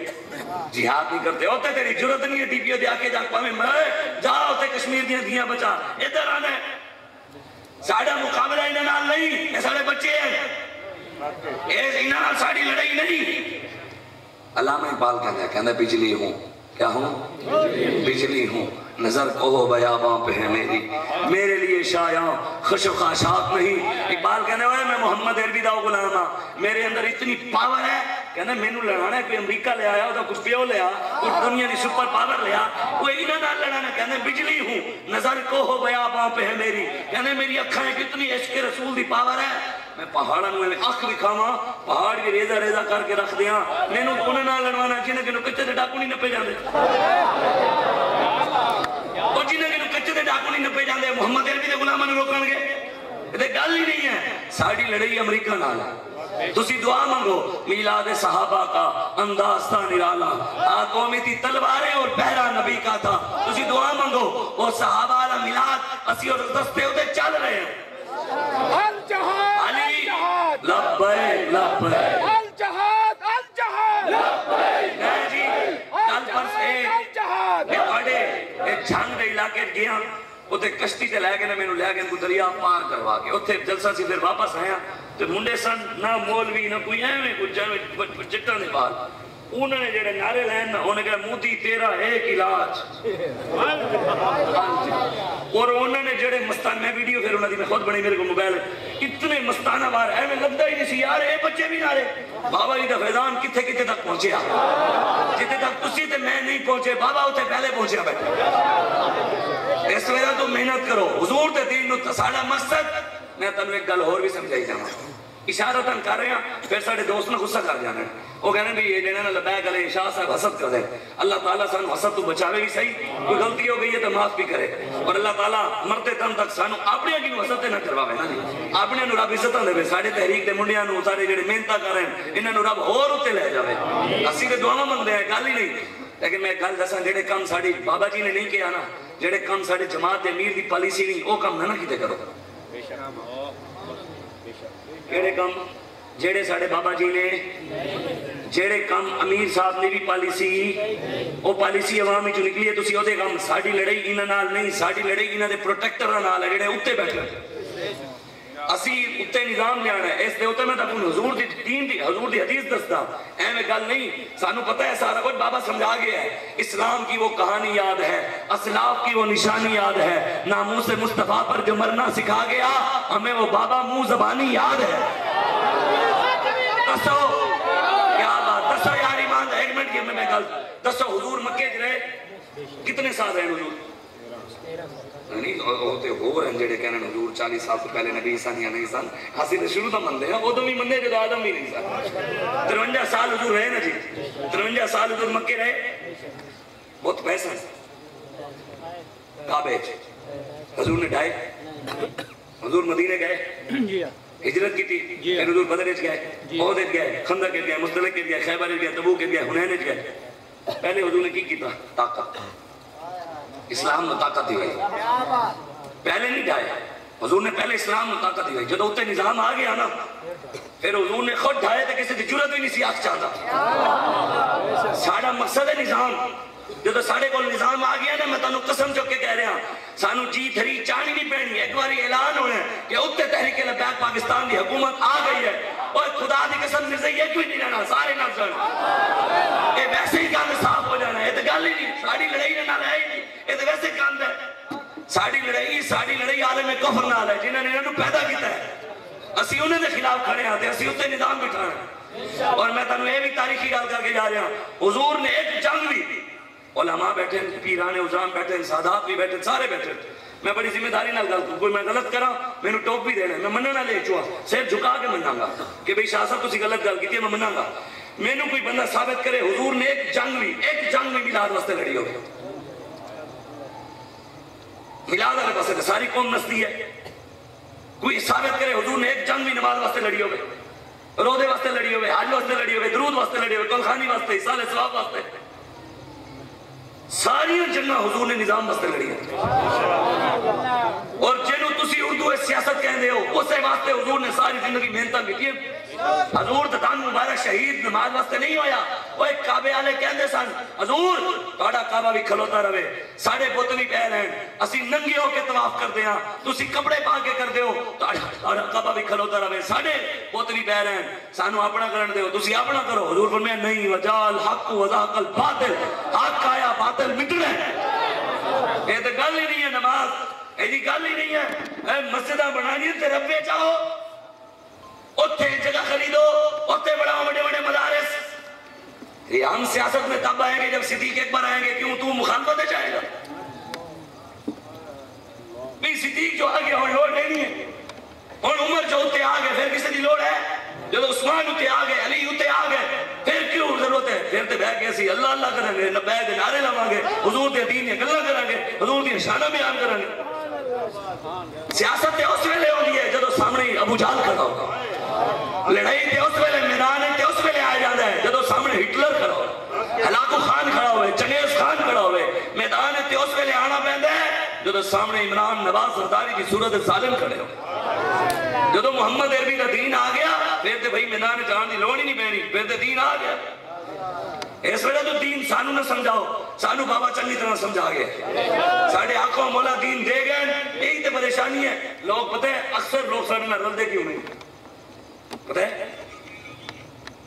جہاد نہیں کرتے ہوتے تیری جرت نہیں ہے ٹی پی او دیا کے جاک پاہمیں میں جا ہوتے کشمیر دیا دیا بچا ادھر آنے ساڑھا مقابلہ انہاں نال نہیں یہ ساڑھے بچے ہیں انہاں نال ساڑھی لڑائی نہیں علامہ اقبال کہنا ہے بجلی ہوں کیا ہوں بجلی ہوں نظر کو بیاباں پہ ہے میرے لیے شایاں خوش و خاشاک نہیں اقبال کہنے ہوئے میں محمد عربی دا غلامہ میرے اندر اتنی پاور ہے کہنا میں نو لڑانا ہے کوئی امریکہ لے آیا ہوتا کچھ پیو لے آیا کچھ دنیا دی سپر پاور لے آیا وہ انہاں نہ لڑانا کہنا بجلی ہوں نظر کو بیاباں پہ ہے کہنا میری اکھائیں کتنی عشق رسول دی پاور ہے میں پہاڑاں میں اکھ دکھاواں پہاڑ بھی ریزہ ریزہ کر کے رکھ دیاں میں نو انہاں نہ لڑوانا جنہیں کہ نو کچھے دے ڈاکو نہیں نپے جاندے اور جنہیں کہ نو کچھے دے ڈاکو نہیں نپے جاندے محمد عربی دے غلامہ نے روکن گے یہ گل ہی نہیں ہے ساڑھی لڑائی امریکہ نال تسی دعا مانگو میلاد صحابہ کا انداز تھا نرالا قومی تھی تلواریں اور پہرا نبی کا تھا تسی دعا مانگو وہ صحابہ والا میلاد اسی اور دستے ہوتے چل رہے ہیں علی لبیک لبیک الجہاد الجہاد لبیک نہیں جی کل پرس ایک بڑے ایک جھنگ دے علاقے گیا اتھے کشتی تے لے گئے میں لے گئے کو دریا پار کروا کے اتھے جلسہ سی پھر واپس آیا تو منڈے سن نہ مولوی نہ کوئی ایویں کچھ چٹاں دے بال انہوں نے جڑے نعرے لین انہوں نے کہا موتی تیرا ایک علاج اور انہوں نے جڑے مستان میں ویڈیو پھر انہوں نے میں خود بنی میرے کو موبائل اتنے مستانہ بار ہے میں لگتا ہی نہیں سی یار اے بچے بھی نعرے بابا جی دا فیضان کتھے کتھے تک پہنچے جتنے تک تسی تے میں نہیں پہنچے بابا اتھے پہلے پہنچے بیٹھے اس وجہ تو محنت کرو حضور تے دین نو ساڑا مقصد میں تنو ایک گل اور بھی سمجھائی جانا اشارتاً کر رہے ہیں پھر ساڑھے دوست نے غصہ کر جانا ہے وہ کہنے بھی یہ جنہاں لبیک علیہ شاہ صاحب حسد کر دیں اللہ تعالیٰ سانو حسد تو بچاوے بھی صحیح کوئی غلطی ہو گئی ہے تو معاف بھی کرے اور اللہ تعالیٰ مرتے دم تک سانو اپنے کی حسد تے نہ کرواوے نا جی اپنے نو رب عزتاں دے ساڑھے تحریک دے منڈیاں نو ساڑھے جڑے محنتاں کر رہے ہیں انہاں نو رب اور اتے لے جاوے اسی تے دعاواں منگدے ہیں گل ہی نہیں لیکن میں گل دساں جڑے کم ساڑی بابا جی نے نہیں کیا نا جڑے کم ساڑے جماعت دے امیر دی پالیسی نہیں وہ کم نہ کیتے کرو کیڑے کم جیڑے ساڑے بابا جی نے جیڑے کم امیر صاحب نے بھی پالیسی وہ پالیسی عوامی جو نکلی ہے تسی او دے کم ساڑی لڑائی انہاں نال نہیں ساڑی لڑائی انہاں دے پروٹیکٹر نال ہے جڑے اتے بیٹھے اسی اتے نظام لے آنا ہے اس دے اتے میں تکن حضور دی دین دی حضور دی حدیث دستا میں گل نہیں سانو پتہ ہے سارا کچھ بابا سمجھا گیا ہے اسلام کی وہ کہانی یاد ہے اسلاف کی وہ نشانی یاد ہے ناموس مصطفیٰ پر جو مرنا سکھا گیا ہمیں وہ بابا منہ زبانی یاد ہے دسو کیا بات دسو یار ایمان ایک منٹ کی میں گل دسو حضور مکے چ رہے کتنے سال رہے حضور نہیں ہوتے ہو رہے ہیں جڑے کہنے حضور 40 سال سے پہلے نبی سن یا نہیں سن ہاسی تو شروع تو مندے ہیں وہ تو بھی مندے جو آدم بھی نہیں سن 53 سال حضور رہے نا جی 53 سال حضور مکے رہے بہت پیسہ کعبے حضور نے ڈھائے حضور مدینے گئے ہجرت کی تھی پھر حضور بدر وچ گئے احد وچ گئے خندق وچ گئے مستلق وچ گئے خیبر وچ گئے تبوک وچ گئے حنین وچ گئے پہلے حضور نے کی کیتا طاقت اسلام میں طاقت دی ہوئی پہلے نہیں ڈھائے حضور نے پہلے اسلام میں طاقت دی ہوئی جب اتے نظام آ گیا نا پھر حضور نے خود ڈھائے تو کسی دی جرت بھی نہیں سی آکھ چاہتا ساڑا مقصد ہے نظام جب ساڑے کو نظام آ گیا نا میں تانوں قسم چک کے کہہ رہا ہوں سانو جی تھری چانی نہیں پہنی ایک باری اعلان ہونا ہے کہ اتے تحریک لبیک پاکستان دی حکومت آ گئی ہے اور خدا دی قسم مرزا یہ کوئی نہیں رہنا سارے نہ سن یہ ویسے ہی کام صاف ہو جانا ہے یہ تو گل ہی نہیں ساڑی لڑائی نہ رہے ہی نہیں یہ تو ویسے کام ہے ساڑی لڑائی عالم کفر نال ہے جنہوں نے انہوں پیدا کیتا ہے اسی انہیں دے خلاف کھڑے آتے اسی اتے نظام بٹھانا ہے اور میں تانوں یہ بھی تاریخی گل کر کے جا رہا ہوں حضور نے ایک جنگ بھی علماء بیٹھے پیران عظام بیٹھے سادات بھی بیٹھے سارے بیٹھے میں بڑی ذمہ داری نہ گل کوئی میں غلط کرا میں نے ٹوپ بھی دینا میں مننا لے چوا سر جھکا کے مننا گا کہ بھئی شاہ صاحب تسی غلط گل کیتی میں مننا گا میں نے کوئی بندہ ثابت کرے حضور نے ایک جنگ بھی میلاد واسطے لڑی ہو میلاد والے پاسے ساری قوم نستی ہے کوئی ثابت کرے حضور نے ایک جنگ بھی نماز واسطے لڑی ہو روزے واسطے لڑی ہو حج واسطے لڑی ہو درود واسطے لڑی ہو کلخانی واسطے اصال ثواب واسطے ساری جنگاں حضور نے نظام واسطے لڑی ہیں اور جنہوں تسی اردو سیاست کہندے ہو اسے واسطے حضور نے ساری زندگی محنتاں کی حضور دتان مبارک شہید نماز واسطے نہیں ہویا وہ ایک کعبے والے کہندے سن حضور تہاڈا کعبہ بھی کھلوتا رہے ساڈے بت بھی پہ رہن اسی ننگے ہو کے طواف کردے ہاں تسی کپڑے پا کے کردے ہو تہاڈا کعبہ بھی کھلوتا رہے ساڈے بت بھی پہ رہن سانو اپنا کرن دیو تسی اپنا کرو حضور فرمایا نہیں وجال حق وزاق الباطل حق آیا باطل مٹنا ہے یہ تو گل ہی نہیں ہے نماز یہ گل ہی نہیں ہے مسجدہ بنانی تے ربے چاہو اتھے جگہ خریدو اتھے بڑھاؤ بڑے بڑے مدارس یہ ہم سیاست میں تب آئیں گے جب صدیق اکبر آئیں گے کیوں تو مخالفت چاہے گا بھی صدیق جو آگے ہوں لوڑ نہیں ہے اور عمر جو اتھے آگے پھر کسی دی لوڑ ہے جب عثمان اتھے آگے علی اتھے آگے پھر کیوں ضرورت ہے پھر تے بیٹھ کے اسی اللہ اللہ کریں گے بیٹھ کے نعرے لواں گے حضور دے دین دی گلاں کریں گے حضور دی شاناں بیان کریں گے سیاست تے اس ویلے ہوندی ہے جدوں سامنے ابو جہل کھڑا ہوگا لڑائی تے اس ویلے میدان تے اس ویلے آ جاندا ہے جدوں سامنے ہٹلر کھڑا ہو ہلاکو خان کھڑا ہوئے چنگیز خان کھڑا ہوئے میدان تے اس ویلے آنا پیندا ہے جدوں سامنے عمران نواز سرداری کی صورت ظالم کھڑے ہو جدوں محمد عربی کا دین آ گیا پھر تے بھائی میدان جان دی لوڑ ہی نہیں پینی پھر تے دین آ گیا اس وجہ تو دین سانو نہ سمجھاؤ سانو بابا چنگی طرح سمجھا گئے ساڑھے آنکھوں مولا دین دے گئے یہی تے پریشانی ہے لوگ پتہ ہے اکثر لوگ ساڑھے نہ رل دے کیوں نہیں پتہ ہے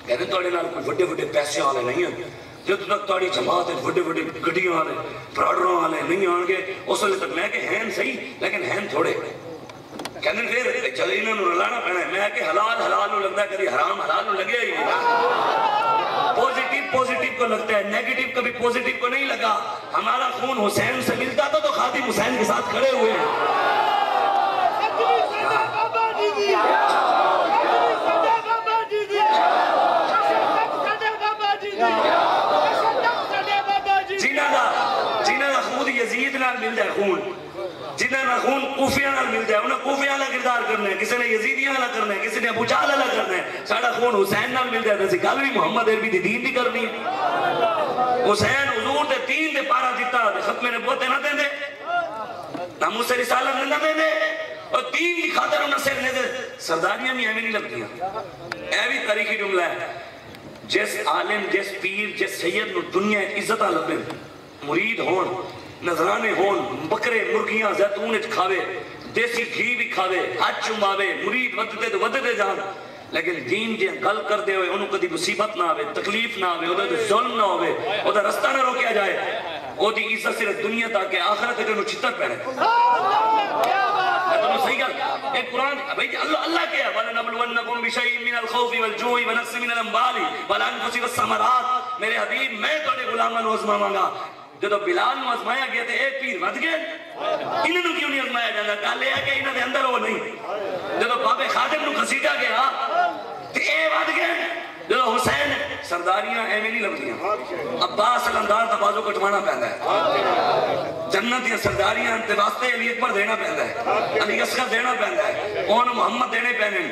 کہتے ہیں توڑے نال کوئی بڑے بڑے پیسے والے نہیں ہیں جب تک توڑی جماعت ہے بڑے بڑے گھڑیوں والے پراڈروں والے نہیں آن گے اس وقت تک میں کہ ہیں صحیح لیکن ہیں تھوڑے کہنے پھر چلے انہوں نے رلانا پہنا ہے میں کہ حلال حلال نو لگتا ہے کبھی حرام حلال نو لگے ہی نہیں پوزیٹیو کو لگتا ہے نیگیٹیو کبھی پوزیٹیو کو نہیں لگا ہمارا خون حسین سے ملتا تھا تو خادم حسین کے ساتھ کھڑے ہوئے ہیں جنہ دا خود یزید نال ملتا ہے خون جنہ دا خون کوفیاں نال ملتا ہے انہیں کوفیاں والا کردار کرنا ہے کسی نے یزیدیاں والا کرنا ہے کسی نے ابو جہل والا کرنا ہے ساڑا خون حسین نال ملتا ہے ویسے گل بھی محمد عربی دی دین دی کرنی ہے حسین حضور دے دین دے پارا دیتا ختم نبوت نہ دیں دے ناموس رسالت نہ دیں دے اور دین دی خاطر انہیں سر نے دے سرداریاں بھی ایویں نہیں لگتی ہیں. اے بھی تاریخی جملہ ہے. جس عالم جس پیر جس سید نو دنیا عزت لبے مرید ہون نظرانے ہون بکرے مرغیاں زیتون وچ کھاوے دیسی گھی بھی کھاوے حج چماوے مرید ودتے تو ودتے جان لیکن دین جے گل کر دے ہوئے انہوں کدی مصیبت نہ آوے تکلیف نہ آوے ادھر ظلم نہ ہوئے ادھر رستہ نہ روکیا جائے او دی عزت صرف دنیا تاکہ آخرت ہے جو چھتر پہنے. صحیح گل ایک قرآن بھائی اللہ کیا ہے وَلَنَبْلُوَنَّكُمْ بِشَيْءٍ مِّنَ الْخَوْفِ وَالْجُوعِ وَنَقْصٍ مِّنَ الْأَمْوَالِ وَالْأَنفُسِ وَالثَّمَرَاتِ. میرے حبیب میں تھوڑے غلاماں نو آزماواں گا. جدو بلال نو آزمایا گیا تے اے پیر ود گئے انہوں نے کیوں نہیں آزمایا جاتا گل یہ ہے کہ انہوں نے اندر وہ نہیں. جدو بابے خادم نو گھسیٹا گیا تے اے ود گئے. جدو حسین سرداریاں ایویں نہیں لگدیاں عباس لندار دا بازو کٹوانا پیندا ہے. جنت یا سرداریاں تے واسطے علی اکبر دینا پیندا ہے علی اصغر دینا پیندا ہے اون محمد دینے پینے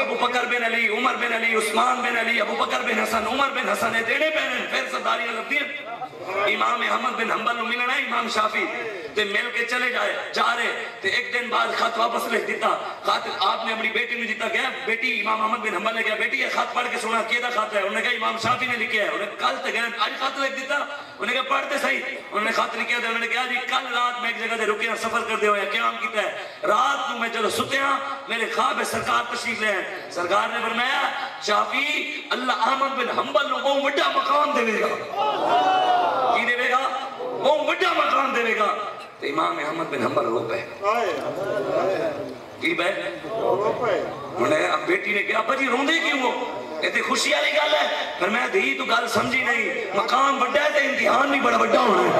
ابو بکر بن علی عمر بن علی عثمان بن علی ابو بکر بن حسن عمر بن حسن دینے پینے پھر سرداریاں لگدیاں. امام احمد بن حنبل نو ملنا ہے امام شافعی تے مل کے چلے جا رہے تے ایک دن بعد خط واپس لکھ دیتا. خط آپ نے اپنی بیٹی نے دیتا گیا بیٹی امام احمد بن حنبل نے کہا بیٹی یہ خط پڑھ کے سنا کیدا خط ہے. انہوں نے کہا امام شافعی نے لکھا ہے. انہوں نے کل تے گئے آج خط لکھ دیتا. انہوں نے کہا پڑھتے صحیح. انہوں نے خط لکھا تھا. انہوں نے کہا جی کل رات میں ایک جگہ تے رکیا سفر کر دے ہویا قیام کیتا ہے. رات کو میں جب سوتیا میرے خواب ہے سرکار تشریف لے آئے. سرکار نے فرمایا شافعی اللہ احمد بن حنبل نو بہت بڑا مقام دے گا. کی دے گا بہت بڑا مقام دے گا. تو امام احمد بن حنبل رو پے کی بے انہیں اب بیٹی نے کہا ابا جی روندے کیوں ہو یہ تے خوشی والی گل ہے. پھر میں دھی تو گل سمجھی نہیں مقام بڑا ہے تے امتحان بھی بڑا بڑا ہونا ہے.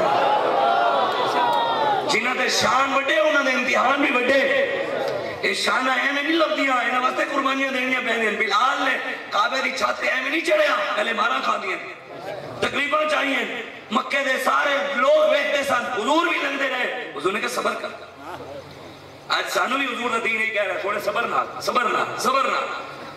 جنہاں دے شان بڑے انہاں دے امتحان بھی بڑے. یہ شانہ ایویں نہیں لگدیاں انہاں واسطے قربانیاں دینیاں پیندیاں. بلال نے کعبے دی چھت ایویں نہیں چڑھیا پہلے مارا کھا دیاں تقریباً چاہیے. مکے دے سارے لوگ ویکھتے سن حضور بھی لنگتے رہے. حضور نے کہا صبر کر. آج سانو بھی حضور دا دین نہیں کہہ رہا تھوڑے صبر نہ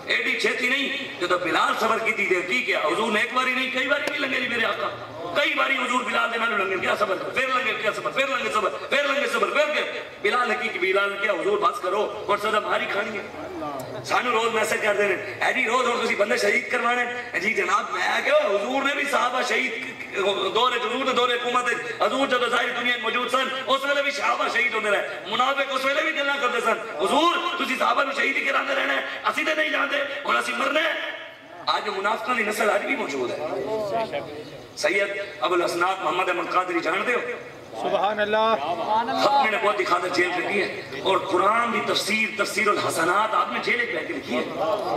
ایڈی چھیتی نہیں. جب بلال صبر کی تھی کی کیا حضور نے ایک باری نہیں کئی باری نہیں لنگے میرے آقا. کئی باری حضور بلال دے نالو لنگے کیا صبر کر پھر لنگے کیا صبر پھر لنگے صبر پھر لنگے صبر پھر کے بلال نے کی بلال نے کیا حضور بس کرو اور سزا ہماری کھانی ہے. سانو روز میسج کر دے رہے اے جی روز اور تسی بندے شہید کروانے جی جناب میں کہ حضور نے بھی صحابہ شہید دور حضور دور حکومت حضور جب ظاہر دنیا موجود سن اس ویلے بھی صحابہ شہید ہوندے رہے. منافق اس ویلے بھی گلاں کردے سن حضور تسی صحابہ نو شہید ہی کراندے رہنا اسی تے نہیں جانتے ہن اسی مرنا ہے. آج منافقاں دی نسل آج بھی موجود ہے. سید ابو الحسنات محمد احمد قادری جانتے ہو سبحان اللہ ختم نبوت کی خاطر جیل لگی ہے اور قرآن کی تفسیر الحسنات آپ نے جیل ایک لکھی ہے.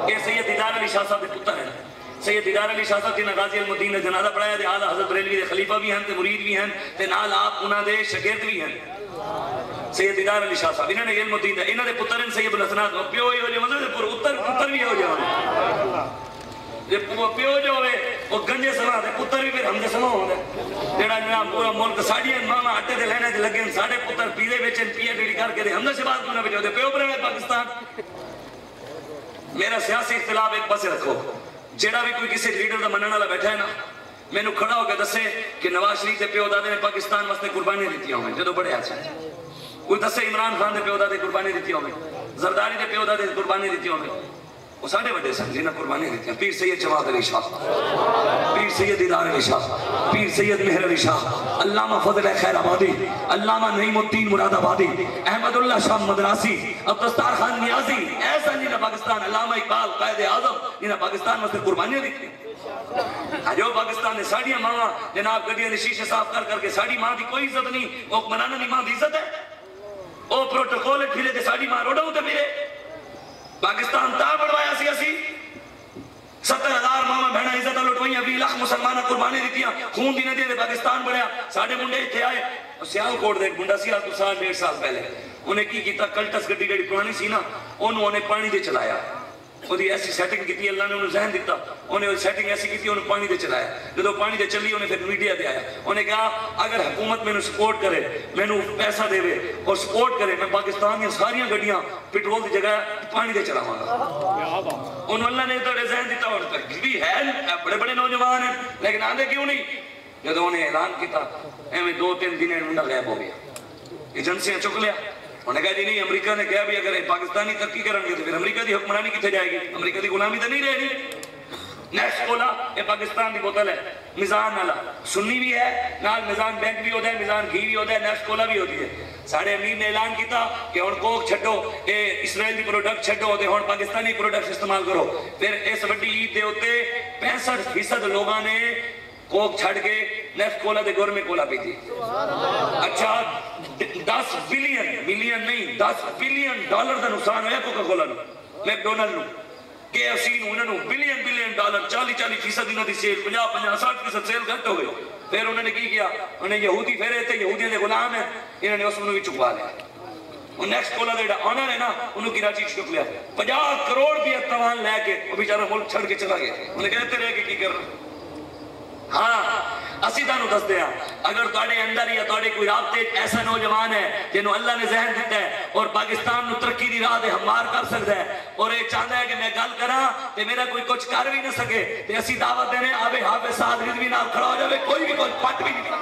یہ سید دیدار علی شاہ صاحب کے پتر ہیں. سید دیدار علی شاہ صاحب جنہاں غازی المدین نے جنازہ پڑھایا تے اعلیٰ حضرت بریلوی دے خلیفہ بھی ہیں تے مرید بھی ہیں تے نال آپ انہاں دے شاگرد بھی ہیں. سید دیدار علی شاہ صاحب انہاں نے علم الدین انہاں دے پتر ہیں سید الحسنات پیو ہی ہو جائے مطلب پتر بھی ہو جائے پیو جو ہوئے وہ گنجے سما دے پتر بھی پھر ہم دے سما ہوندے. جڑا جناب پورا ملک ساڑیاں ماما آٹے دے لینے دے لگے ساڑے پتر پیدے بیچن پیے ڈیڑی کر کے دے ہم دے شباز کیوں نہ بیچو دے پیو پر پاکستان. میرا سیاسی اختلاف ایک پاسے رکھو. جڑا بھی کوئی کسی لیڈر دا منن والا بیٹھا ہے نا میں نو کھڑا ہو کے دسے کہ نواز شریف دے پیو دادے نے پاکستان واسطے قربانی دیتی ہوئے جدو بڑے آچھا کوئی دسے عمران خان دے پیو دادے قربانی دیتی ہوئے زرداری دے پیو دادے قربانی دیتی ہوئے وہ ساڑھے بڑے سن جنہاں قربانی دیتی ہیں. پیر سید جواد علی شاہ پیر سید دیدار علی شاہ پیر سید مہر علی شاہ علامہ فضل خیر آبادی علامہ نعیم الدین مراد آبادی احمد اللہ شاہ مدراسی عبدالستار خان نیازی ایسا جنہاں پاکستان علامہ اقبال قائد اعظم جنہاں پاکستان میں سے قربانیاں دیتی ہیں. جو پاکستان نے ساڑیاں ماں جناب گڈیاں نے شیشے صاف کر کے ساڑی ماں دی کوئی عزت نہیں وہ منانا نہیں ماں دی عزت ہے. وہ پروٹوکول پھرے تے ساڑی ماں روڈا ہوتے پھرے پاکستان تا بڑھوایا سی اسی 70,000 ماما بہنا عزت لٹوائیاں 20 لاکھ مسلمانہ قربانی دیتیاں خون دی ندی دے پاکستان بڑھیا. ساڑھے منڈے تھے آئے سیال کوٹ دے ایک منڈا سی تو سال 1.5 سال پہلے انہیں کی کیتا کلٹس گڈی گڑی پرانی سی نا انہوں نے پانی دے چلایا وہ ایسی سیٹنگ کی تھی اللہ نے انہوں ذہن دیتا انہیں سیٹنگ ایسی کی تھی انہوں پانی دے چلایا. جب پانی دے چلی انہیں پھر میڈیا دے آیا انہیں کہا اگر حکومت میں سپورٹ کرے میں پیسہ دے اور سپورٹ کرے میں پاکستان کی ساریاں گڈیاں پیٹرول دی جگہ پانی دے چلاواں گا. انہوں اللہ نے تو ذہن دیتا اور بھی ہے بڑے بڑے نوجوان ہیں لیکن آدھے کیوں نہیں. جب انہیں اعلان کیتا ایویں 2-3 دن منڈا غائب ہو گیا ایجنسیاں چک لیا انہیں کہا جی نہیں امریکہ نے کہا بھی اگر پاکستانی ترقی کریں گے تو پھر امریکہ دی حکمرانی کتنے جائے گی؟ امریکہ دی غلامی تو نہیں رہے گی. نیکسٹ کولا یہ پاکستان دی بوتل ہے میزان والا سنی بھی ہے نال میزان بینک بھی ہوتا ہے میزان گھی بھی ہوتا ہے نیکسٹ کولا بھی ہوتی ہے. ساڑھے امیر نے اعلان کیتا کہ ہن کوک چھڈو اے اسرائیل دی پروڈکٹ چھڈو تے ہن پاکستانی پروڈکٹ استعمال کرو. پھر اس وڈی عید دے اوتے 65% لوگاں نے کوک چھڑ کے نیکسٹ کولا دے گور میں کولا پی تھی. اچھا 10 بلین ملین نہیں 10 بلین ڈالر دا نقصان ہویا کوکا کولا نو میک ڈونلڈ نو کے ایف سی نو انہوں بلین ڈالر 40% انہوں دی سیل 50-60% سیل گھٹ ہو گئی. پھر انہوں نے کی کیا انہیں یہودی پھیرے تھے یہودیاں دے غلام ہیں انہوں نے اس منوں بھی چکوا لیا. اور نیکسٹ کولا دے آنر ہے نا انہوں کی راچی چک لیا 50 کروڑ بھی اتوان لے کے وہ بیچارہ ملک چھڑ کے چلا گیا. انہیں کہتے رہے کہ کی کر رہا. ہاں اسی تانوں دس دیا اگر تواڈے اندر یا تواڈے کوئی رابطے ایسا نوجوان ہے جنہوں اللہ نے ذہن دیتا ہے اور پاکستان نو ترقی دی راہ دے ہموار کر سکتا ہے اور یہ چاہتا ہے کہ میں گل کراں تے میرا کوئی کچھ کر بھی نہ سکے تے اسی دعوت دینے آوے حافظ سعد رضوی نال کھڑا ہو جاوے کوئی بھی کوئی پٹ بھی نہیں.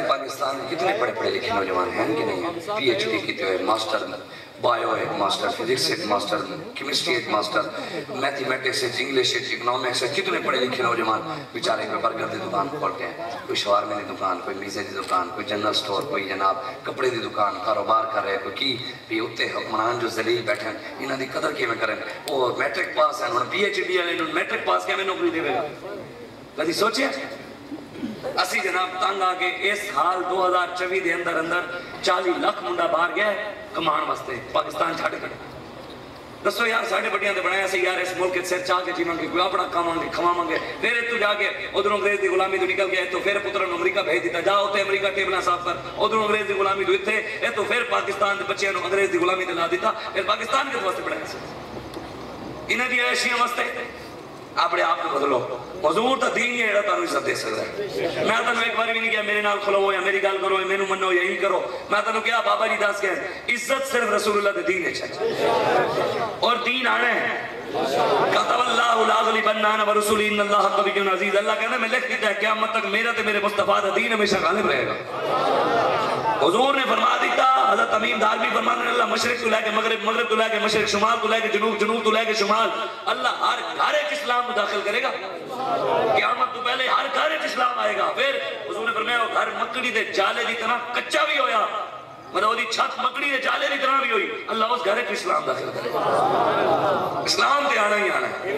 پاکستان میں کتنے پڑھے لکھے نوجوان ہیں کہ نہیں ہیں؟ پی ایچ ڈی کیتے ہوئے ماسٹر بایو ایک ماسٹر فزکس ایک ماسٹر کیمسٹری ایک ماسٹر میتھمیٹکس ایک انگلش ایک اکنامکس ایک کتنے پڑھے لکھے نوجوان بیچارے کوئی برگر دی دکان کھولتے ہیں کوئی شوارمے دی دکان کوئی میزے دی دکان کوئی جنرل سٹور کوئی جناب کپڑے دی دکان کاروبار کر رہے کوئی کی بھی اتے حکمران جو ذلیل بیٹھے ہیں انہاں دی قدر کیویں کریں اور میٹرک پاس ہیں ہن پی ایچ ڈی والے نوں میٹرک پاس کیویں نوکری دے گا کدی سوچیا؟ اسی جناب تنگ آ کے اس حال 2024 دے اندر 40 لاکھ منڈا باہر گیا ہے کمان واسطے پاکستان چھڑ کے. دسو یار ساڑھے بڑیاں دے بنایا سے یار اس ملک سر چاہ کے جیواں گے کوئی اپنا کھاواں گے کھواواں گے پھر تو جا کے ادھروں انگریز دی غلامی تو نکل گیا تو پھر پتر نوں امریکہ بھیج دیتا جا اوتے امریکہ ٹیبلاں صاف کر ادھروں انگریز دی غلامی تو ایتھے اے تو پھر پاکستان دے بچیاں نوں انگریز دی غلامی تے لا دیتا پھر پاکستان کے واسطے بنایا سی انہاں دی عیشیاں واسطے. اپنے آپ کو بدلو حضور تا دین یہ تانوں عزت دے سکتا ہے. میں تانوں ایک بار بھی نہیں کہا میرے نال کھلو یا میری گل کرو یا مینوں منو یا یہی کرو میں تانوں کہا بابا جی دس گئے عزت صرف رسول اللہ دے دین ہے اور دین آنا ہے. کتب اللہ لاغلبن انا ورسولی ان اللہ قوی عزیز. اللہ کہنا میں لکھ دیتا ہے قیامت تک میرا تے میرے مصطفیٰ دا دین ہمیشہ غالب رہے گا. حضور نے فرما دیتا حضرت تمیم دار بھی فرماتے ہیں اللہ مشرق تو لے کے مغرب مغرب تو لے کے مشرق شمال تو لے کے جنوب جنوب تو لے کے شمال اللہ ہر گھر ایک اسلام کو داخل کرے گا. قیامت تو پہلے ہر گھر ایک اسلام آئے گا. پھر حضور نے فرمایا گھر مکڑی دے جالے دی طرح کچا بھی ہویا مطلب وہ چھت مکڑی دے جالے دی طرح بھی ہوئی اللہ اس گھر ایک اسلام داخل کرے گا. اسلام تے آنا ہی آنا ہے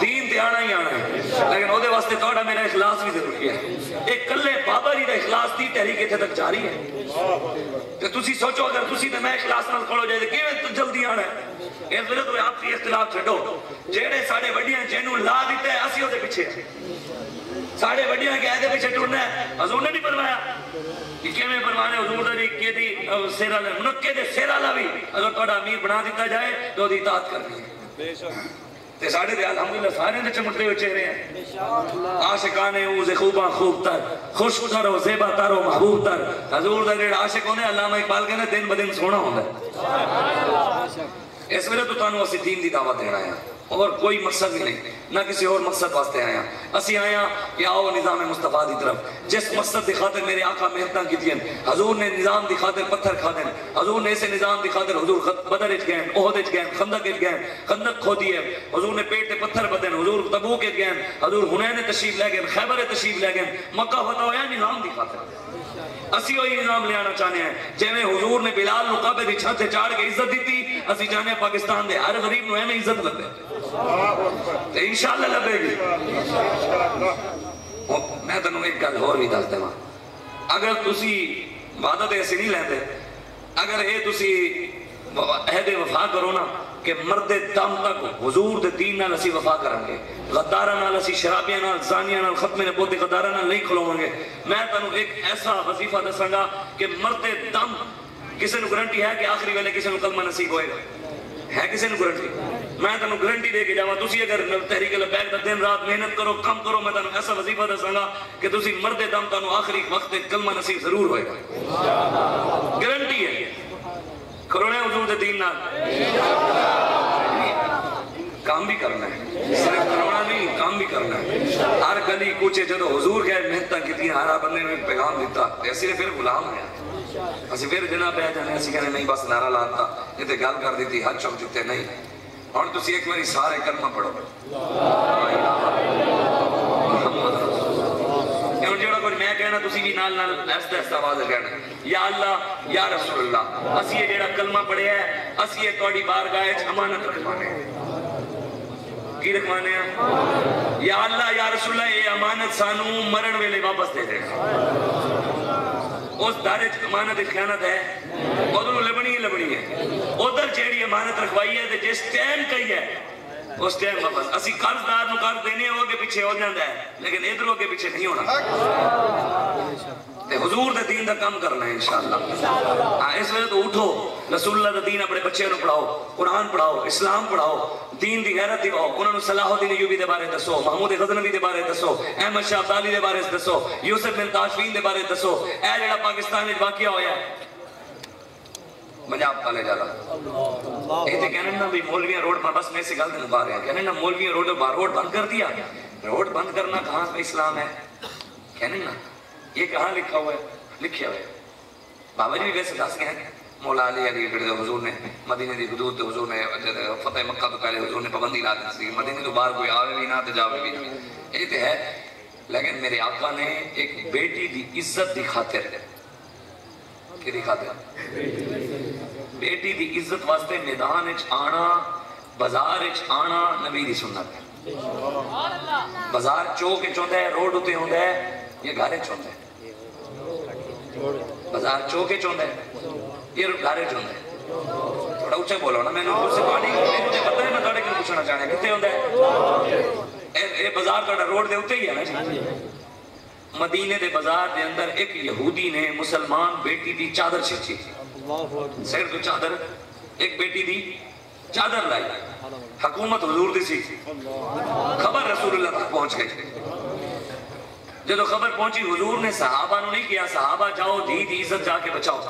دین تے آنا ہی آنا ہے لیکن وہ دے واسطے توڑا میرا اخلاص بھی ضروری ہے. ایک کلے بابا جی دا اخلاص دی تحریک اتنے تک جاری ہے. تو تسی سوچو اگر تسی تے میں اخلاص نال کھڑو جائے تو کیویں جلدی آنا ہے. اس ویلے تو آپ کی اختلاف چھڈو جہڑے ساڈے وڈیاں جنوں لا دیتا ہے اسی دے پیچھے ساڈے وڈیاں کے دے پیچھے ٹرنا ہے. حضور نے نہیں فرمایا کہ کیویں فرمانے حضور دی کہ دی سر والا منکے دے سر والا بھی اگر تہاڈا امیر بنا دیتا جائے تو اودی اطاعت کرنی ہے. بے شک تے ساڑھے دے الحمدللہ سارے دے چمکتے ہوئے چہرے ہیں. عاشقانے اوز خوباں خوب تر خوش تر و زیبا تر و محبوب تر. حضور دا جڑا عاشق ہونے علامہ اقبال کہنے دن بدن سونا ہوتا ہے. اس ویلے تو تانوں اسی دین دی دعوت دینا ہے اور کوئی مقصد بھی نہیں نہ کسی اور مقصد واسطے آیا اسی آیا کہ آؤ نظام مصطفیٰ دی طرف جس مقصد دی خاطر میرے آقا محنتاں کی دیں حضور نے نظام دی خاطر پتھر کھا دیں حضور نے اسے نظام دی خاطر حضور بدر اچ گئے احد اچ گئے خندق اچ گئے خندق کھو دیے حضور نے پیٹ تے پتھر بدن حضور تبوک اچ گئے حضور حنین تشریف لے گئے خیبر تشریف لے گئے مکہ فتح ہویا نظام دی خاطر. اسی وہی نظام لے آنا چاہنے ہیں جیویں حضور نے بلال نو کعبے دی چھت تے چاڑھ کے عزت دیتی اسی چاہنے ہیں پاکستان دے ہر غریب نو ایویں عزت لبے تے انشاءاللہ لبے گی. میں تانوں ایک گل اور بھی دس دیواں اگر تسی وعدہ تے ایسے نہیں لیندے اگر اے تسی عہد وفا کرو نا کہ مرد دم تک حضور دے دین نال اسی وفا کریں گے غدارہ نال اسی شرابیاں نال زانیاں نال ختم نبوت غدارہ نال نہیں کھلوواں گے. میں تانوں ایک ایسا وظیفہ دساں گا کہ مرد دم کسی نو گارنٹی ہے کہ آخری ویلے کسی نو کلمہ نصیب ہوئے گا ہے کسی نو گارنٹی میں تمہیں گارنٹی دے کے جاواں تسی اگر تحریک لبیک دا دن رات محنت کرو کم کرو میں تمہیں ایسا وظیفہ دساں گا کہ تسی مردے دم تمہیں آخری وقت کلمہ نصیب ضرور ہوئے گا گارنٹی ہے کرونے حضور دے دین نال کام بھی کرنا ہے صرف کرونا نہیں کام بھی کرنا ہے ہر گلی کوچے جدو حضور گئے محنتاں کیتی ہر بندے نے پیغام دیتا اسی نے پھر غلام ہے اسی پھر جناب پہ جانے اسی کہنے نہیں بس نعرہ لاتا یہ تے گل کر دیتی ہر چوک جتے نہیں اور تسی ایک باری سارے کلمہ پڑھو محمد رسول جوڑا کوئی میں کہنا تسی بھی نال نال ایسا ایسا آواز کہنا یا اللہ یا رسول اللہ اسی یہ جڑا کلمہ پڑھے ہے اسی یہ توڑی بارگاہ وچ امانت رکھوانے کی رکھوانے ہیں یا اللہ یا رسول اللہ یہ امانت سانو مرن ویلے واپس دے دے اس دارے امانت خیانت ہے ادھر لبنی ہے ادھر جیڑی امانت رکھوائی ہے جس ٹائم کہی ہے اس ٹائم واپس اسی قرض دار نو قرض دینے ہو کے پیچھے ہو جاندہ ہے لیکن ادھروں کے پیچھے نہیں ہونا تے حضور دے دین دا کام کرنا ہے انشاءاللہ اس وجہ تو اٹھو رسول اللہ دا دین اپنے بچے نو پڑھاؤ قرآن پڑھاؤ اسلام پڑھاؤ دین دی غیرت دکھاؤ انہوں نے صلاح الدین ایوبی دے بارے دسو محمود غزنوی دے بارے دسو احمد شاہ ابدالی دے بارے دسو یوسف بن تاشفین دے بارے دسو اے جڑا پاکستان وچ واقعہ ہویا ہے پنجاب کالج والا یہ تے کہنے نا بھی مولویاں روڈ پر بس میں سے گل دے بارے ہیں کہنے نا مولویاں روڈ بند کر دیا روڈ بند کرنا کہاں پہ اسلام ہے کہنے نا یہ کہاں لکھا ہوا ہے لکھیا ہوا ہے بابا جی بھی ویسے دس گئے ہیں مولا علی علی گڑھ حضور نے مدینے دی حدود تے حضور نے فتح مکہ تو پہلے حضور نے پابندی لا دی تھی مدینے تو باہر کوئی آوے بھی نہ تے جاوے بھی نہیں یہ تے ہے لیکن میرے آقا نے ایک بیٹی دی عزت دی خاطر کی دی خاطر بیٹی دی عزت واسطے میدان وچ آنا بازار وچ آنا نبی دی سنت ہے بازار چوک وچ ہوندا ہے روڈ تے ہوندا ہے یہ گھر وچ ہوندا ہے بازار چوک وچ ہوندا ہے یہ گھر وچ ہوندا ہے تھوڑا اونچا بولو نا میں نے سے پانی مجھے پتہ ہے میں تھوڑے کو پوچھنا چاہنا کتے ہوندا ہے اے بازار تھوڑا روڈ دے اوتے ہی ہے نا مدینے دے بازار دے اندر ایک یہودی نے مسلمان بیٹی دی چادر چھچی سیر تو چادر ایک بیٹی دی چادر لائی حکومت حضور دی سی خبر رسول اللہ تک پہنچ گئی جب خبر پہنچی حضور نے صحابہ نو نہیں کیا صحابہ جاؤ دی عزت جا کے بچاؤ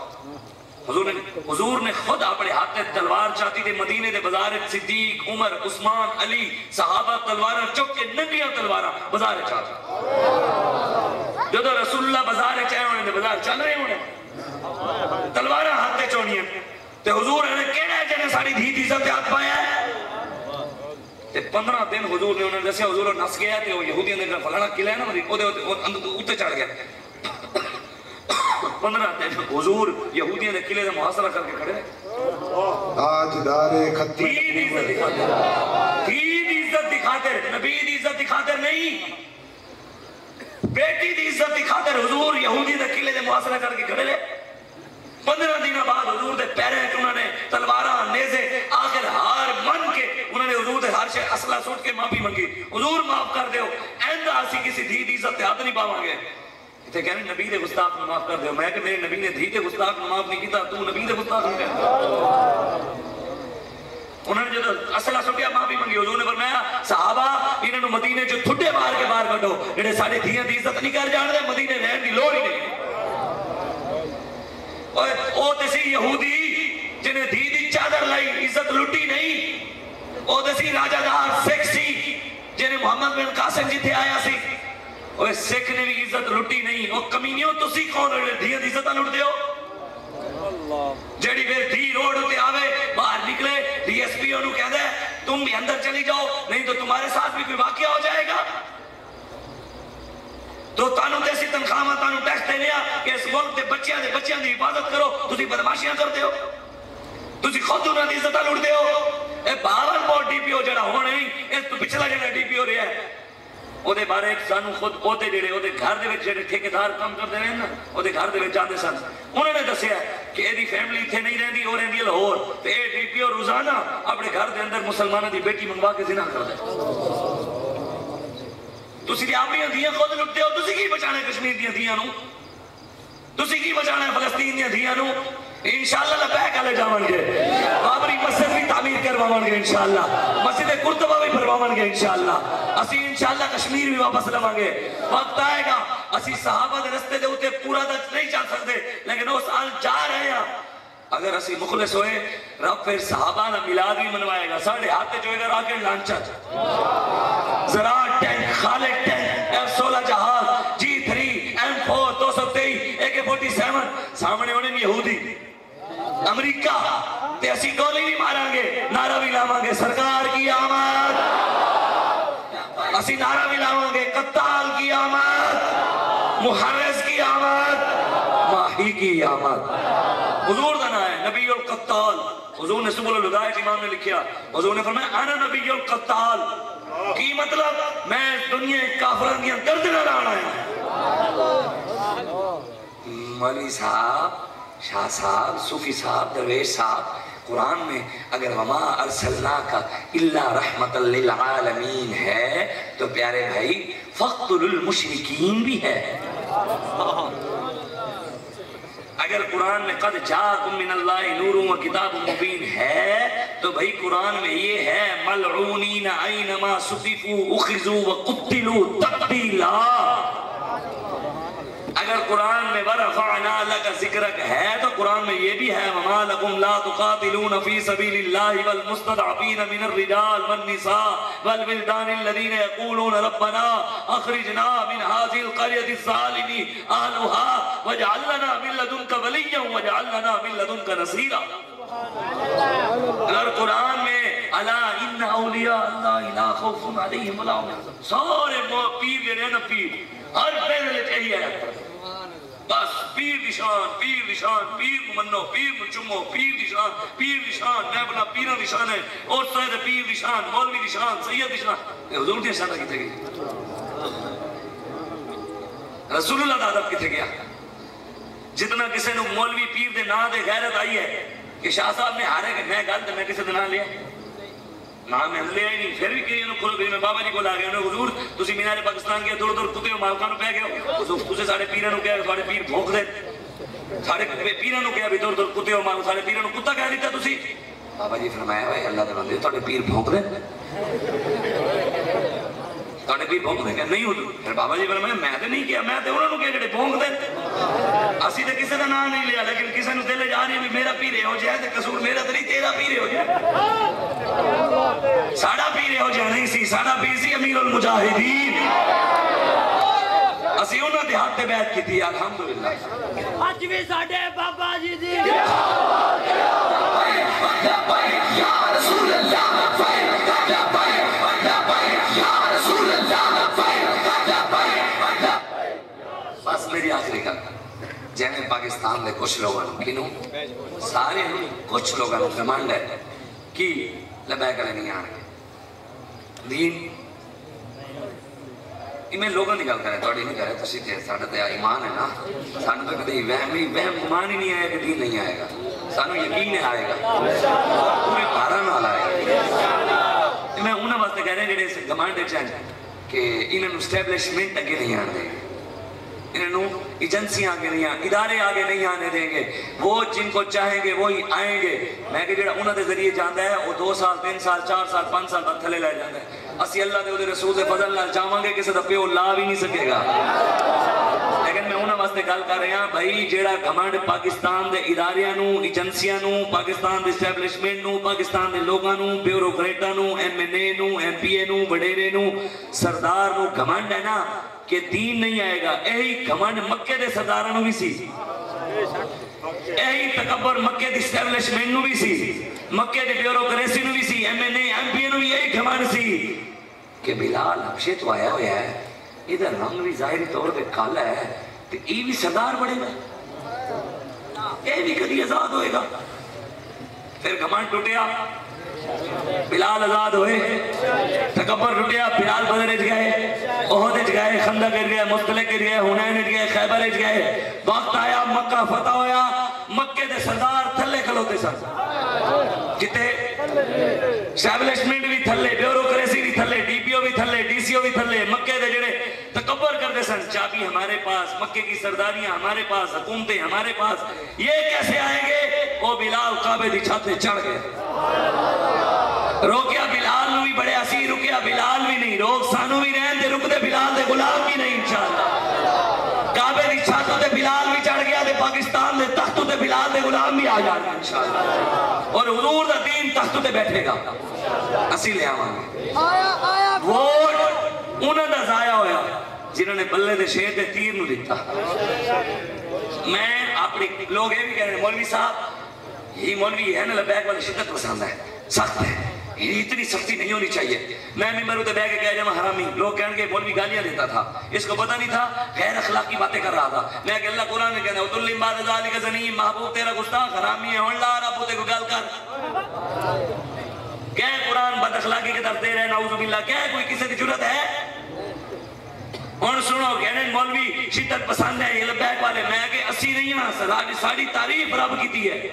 حضور نے خود اپنے ہاتھ تلوار چاہتی تھے مدینے دے بازار صدیق عمر عثمان علی صحابہ تلوار چک کے ننگیاں تلوار بازار چاہتی جب رسول اللہ بازار چاہے ہونے دے بازار چل رہے ہونے تلوار ہاتھ چونی ہیں تے حضور نے کہنا ہے جنہیں ساری دھی عزت ہاتھ پایا ہے 15 دن حضور نے انہوں نے دسیا حضور نس گیا تے وہ یہودیاں نے فلانا قلعہ ہے نا اوتے چڑھ گیا 15 دن حضور یہودیاں نے قلعے کا محاصرہ کر کے کھڑے آج دارے ختم دھی عزت دکھاتے نبی دی عزت دکھاتے نہیں بیٹی دی عزت دکھاتے حضور یہودی نے قلعے کا محاصرہ کر کے کھڑے لے 15 دن بعد حضور دے پیرے انہوں نے تلواراں نیزے آخر ہار من کے انہوں نے حضور دے ہر شے اسلحہ سوٹ کے معافی منگی حضور معاف کر دیو ایندہ اسی کسی دھی دی عزت ہاتھ نہیں پاواں گے تے کہنے نبی دے گستاخ نو معاف کر دیو میں کہ میرے نبی نے دھی دے گستاخ نو معاف نہیں کیتا تو نبی دے گستاخ نہیں کہتا انہوں نے جب اسلحہ سوٹیا معافی منگی حضور نے فرمایا صحابہ انہوں نے مدینے جو تھڈے مار کے باہر کڈو جڑے ساڈے دھیاں دی عزت نہیں کر جان دے مدینے رہن دی لوڑ ہی نہیں او تسی یہودی جنہیں دھی دی چادر لائی عزت لٹی نہیں او تسی راجہ دار سکھ سی جنہیں محمد بن قاسم جی تھے آیا سی اوہ سکھ نے بھی عزت لٹی نہیں او کمینیوں تسی کون ہوئے دھی دی عزتہ لٹ دیو جیڑی پھر دھی روڈ ہوتے آوے باہر نکلے ڈی ایس پی انہوں کہہ دے تم بھی اندر چلی جاؤ نہیں تو تمہارے ساتھ بھی کوئی واقعہ ہو جائے گا تو تانوں تیسی تنخواہ تانوں ٹیکس دے لیا کہ اس ملک دے بچیاں دی حفاظت کرو تسی بدماشیاں کرتے ہو تسی خود انہاں دی عزتہ لوٹ دے ہو اے باول ڈی پی او جڑا ہونے نہیں اس تو پچھلا جڑا ڈی پی او رہا ہے او دے بارے سانوں خود اوتے جڑے او دے گھر دے وچ جڑے ٹھیکیدار کام کردے رہے نا او دے گھر دے وچ جاندے سن انہوں نے دسیا کہ ایدی فیملی ایتھے نہیں رہندی او رہندی لاہور تے اے ڈی پی او روزانہ اپنے گھر دے اندر مسلماناں دی بیٹی منگوا کے زنا کردا تسی اپنی دھیاں خود لٹتے ہو تسی کی بچانا ہے کشمیر دیاں دھیاں نو تسی کی بچانا ہے فلسطین دیاں دھیاں نو انشاءاللہ لبیک علیہ جاؤں گے بابری مسجد بھی تعمیر کرواؤں گے انشاءاللہ مسجد قرطبہ بھی بھرواؤں گے انشاءاللہ اسی انشاءاللہ کشمیر بھی واپس لواں گے وقت آئے گا اسی صحابہ دے رستے دے ہوتے پورا دکھ نہیں جا سکتے لیکن وہ سال جا رہے ہیں اگر اسی مخلص ہوئے رب پھر صحابہ نہ میلاد بھی منوائے گا ساڑھے ہاتھے جو ادھر آکے لانچت زراعت ٹینک خالق ٹینک F-16 جہاز G3 M4 223 AK-47 سامنے انہیں یہودی امریکہ تے اسی گولی بھی ماریں گے نعرہ بھی لاؤں گے سرکار کی آمد اسی نعرہ بھی لاؤں گے قتال کی آمد محرز کی آمد ماہی کی آمد حضور دنا ہے نبی القتال حضور نے سبل الہدایت امام نے لکھیا حضور نے فرمایا انا نبی القتال کی مطلب میں دنیا کافران کی گردنہ لانا ہے مولی صاحب شاہ صاحب صوفی صاحب درویش صاحب قرآن میں اگر وما ارسلناکا الا رحمت للعالمین ہے تو پیارے بھائی فقتل المشرکین بھی ہے اگر قرآن میں قد جاءکم من اللہ نور و کتاب مبین ہے تو بھائی قرآن میں یہ ہے ملعونین اینما سقفوا اخذوا وقتلوا تقتیلا اگر قرآن میں ورفعنا لک ذکرک ہے تو قرآن میں یہ بھی ہے وما لکم لا تقاتلون فی سبیل اللہ والمستضعفین من الرجال والنساء والولدان الذین یقولون ربنا اخرجنا من هذه القرية الظالم اهلها واجعل لنا من لدنك ولیا واجعل لنا من لدنك نصيرا اگر قرآن میں الا ان اولیاء اللہ لا خوف علیہم ولا هم يحزنون سارے پیر یہ نا پیر ہر پہلے چاہیے بس پیر نشان پیر منو پیر مچمو پیر نشان میں بنا پیرہ نشان ہے اور سید پیر نشان مولوی نشان سید نشان یہ حضور دی نشانہ کتے گئی رسول اللہ دا عدب کتے گیا جتنا کسے نو مولوی پیر دے نا دے غیرت آئی ہے کہ شاہ صاحب نے ہارے کہ میں گلت میں کسے دنا لیا نام میں لیا ہی نہیں پھر بھی کہیں انہوں کھلو گئی میں بابا جی کو لا گیا انہوں حضور تسی مینار پاکستان گیا دور دور کتے ہو مالکانو پہ گیا اسے ساڑھے پیرانو کیا ساڑھے پیر بھونک دے ساڑھے پیرانو کیا بھی دور دور کتے ہو مالکانو ساڑھے پیرانو کتا کہہ دیتا تسی بابا جی فرمایا بھائی اللہ دے بندے ساڑھے پیر بھونک دے ساڑھے پیر بھونک دے کیا نہیں حضور پھر بابا جی فرمایا میں تے نہیں کیا میں تے انہوں کیا جڑے بھونک دے اسی تے کسے دا نام نہیں لیا لیکن کسے نو دلے جا رہی ہے میرا پیرے ہو جائے تے قصور میرا تے نہیں تیرا پیرے ہو جائے ساڑھا پیرے ہو جائے نہیں سی ساڑھا پیر سی امیر المجاہدین اسی انہوں نے ہاتھ تے بیعت کی تھی الحمدللہ آج بھی ساڑھے بابا جی دی یا رسول اللہ بس میری آخری گل جینے پاکستان دے کچھ لوگوں کنوں سارے کچھ لوگوں گھمنڈ ہے کہ لبیک علیہ نہیں آنے دین میں لوگوں نے گل کرے توڑی نہیں کرے تسی تے ساڑھا تے ایمان ہے نا سانو تو کدھی وہم ایمان ہی نہیں آئے کہ دین نہیں آئے گا سانو یقین آئے گا پورے پارا نال آئے گا میں انہوں واسطے کہہ رہے ہیں جڑے گھمنڈ چاہیں کہ انہوں اسٹیبلشمنٹ اگے نہیں آنے دیں گے انہوں ایجنسیاں آگے نہیں آنے ادارے آگے نہیں آنے دیں گے وہ جن کو چاہیں گے وہی آئیں گے میں کہ جڑا انہوں دے ذریعے جاندہ ہے وہ 2 سال 3 سال 4 سال 5 سال بعد تھلے لائے جاندہ ہے اسی اللہ دے وہ رسول دے فضل نال چاہوں گے کسی دفعے وہ لا بھی نہیں سکے گا لیکن میں انہوں واسطے گل کر رہے ہیں بھائی جیڑا گھمنڈ پاکستان دے اداریاں نو ایجنسیاں نو پاکستان دے اسٹیبلشمنٹ نو پاکستان دے لوگاں نو بیوروکریٹاں نو MNA نو MP نو وڈیرے نو سردار نو گھمنڈ ہے نا کہ دین نہیں آئے گا یہی گھمنڈ مکے دے سرداراں نو بھی سی یہی تکبر مکے دی اسٹیبلشمنٹ نو بھی سی مکے دے بیوروکریسی نو بھی سی MNA MP نو بھی یہی گھمنڈ سی کہ بلال حبشے تو آیا ہویا ہے ادھر رنگ بھی ظاہری طور پہ کالا ہے تو یہ بھی سردار بڑھے گا یہ بھی کدی آزاد ہوئے گا پھر گھمنڈ ٹوٹیا بلال آزاد ہوئے تکبر ٹوٹیا بلال بدر گئے احد گئے خندق گئے مختلق گئے حنین گئے خیبر گئے وقت آیا مکہ فتح ہویا مکے دے سردار تھلے کھلوتے سن جتے اسٹیبلشمنٹ بھی تھلے, بیوروکریسی بھی تھلے, ڈی پی او بھی تھلے, ڈی سی او بھی تھلے. مکے دے جڑے تکبر کرتے سن, چابی ہمارے پاس, مکے کی سرداریاں ہمارے پاس, حکومتیں ہمارے پاس, یہ کیسے آئیں گے؟ وہ بلال کعبے دی چھت تے چڑھ گئے. روکیا بلال نو بھی بڑے اسی, رکیا بلال بھی نہیں, روک سانو بھی رہن دے, رک دے بلال دے غلام بھی نہیں انشاءاللہ. کعبے دی چھت تے بلال بھی چڑھ گیا, تے پاکستان دے تخت تے بلال دے غلام بھی آ جانا انشاءاللہ. اور حضور دا دین تخت تے بیٹھے گا, اسی لے آوانگے. ووٹ انہاں دا ضائع ہویا جنہوں نے بلے دے شیر دے تیر نو دیتا. میں اپنی لوگ یہ بھی کہہ رہے ہیں مولوی صاحب یہ مولوی ہے نا لبیک والے شدت پسند ہے, سخت ہے, اتنی سختی نہیں ہونی چاہیے. میں ممبر تے بیٹھ کے کہہ جاؤں حرامی, لوگ کہیں گے مولوی گالیاں دیتا تھا, اس کو پتہ نہیں تھا غیر اخلاقی باتیں کر رہا تھا. میں کہ اللہ قرآن نے کہنا ہے اتلم بعد ذالک زنیم, محبوب تیرا گستاخ حرامی ہے, ہن لا رب تے کو گل کر. کیا قرآن بد اخلاقی کے طرف دے رہے, نعوذ باللہ, کیا کوئی کسی کی جرت ہے؟ ہن سنو کہنے مولوی شدت پسند ہے یہ لبیک والے. میں کہ اسی نہیں ہاں, ساری تعریف رب کی ہے,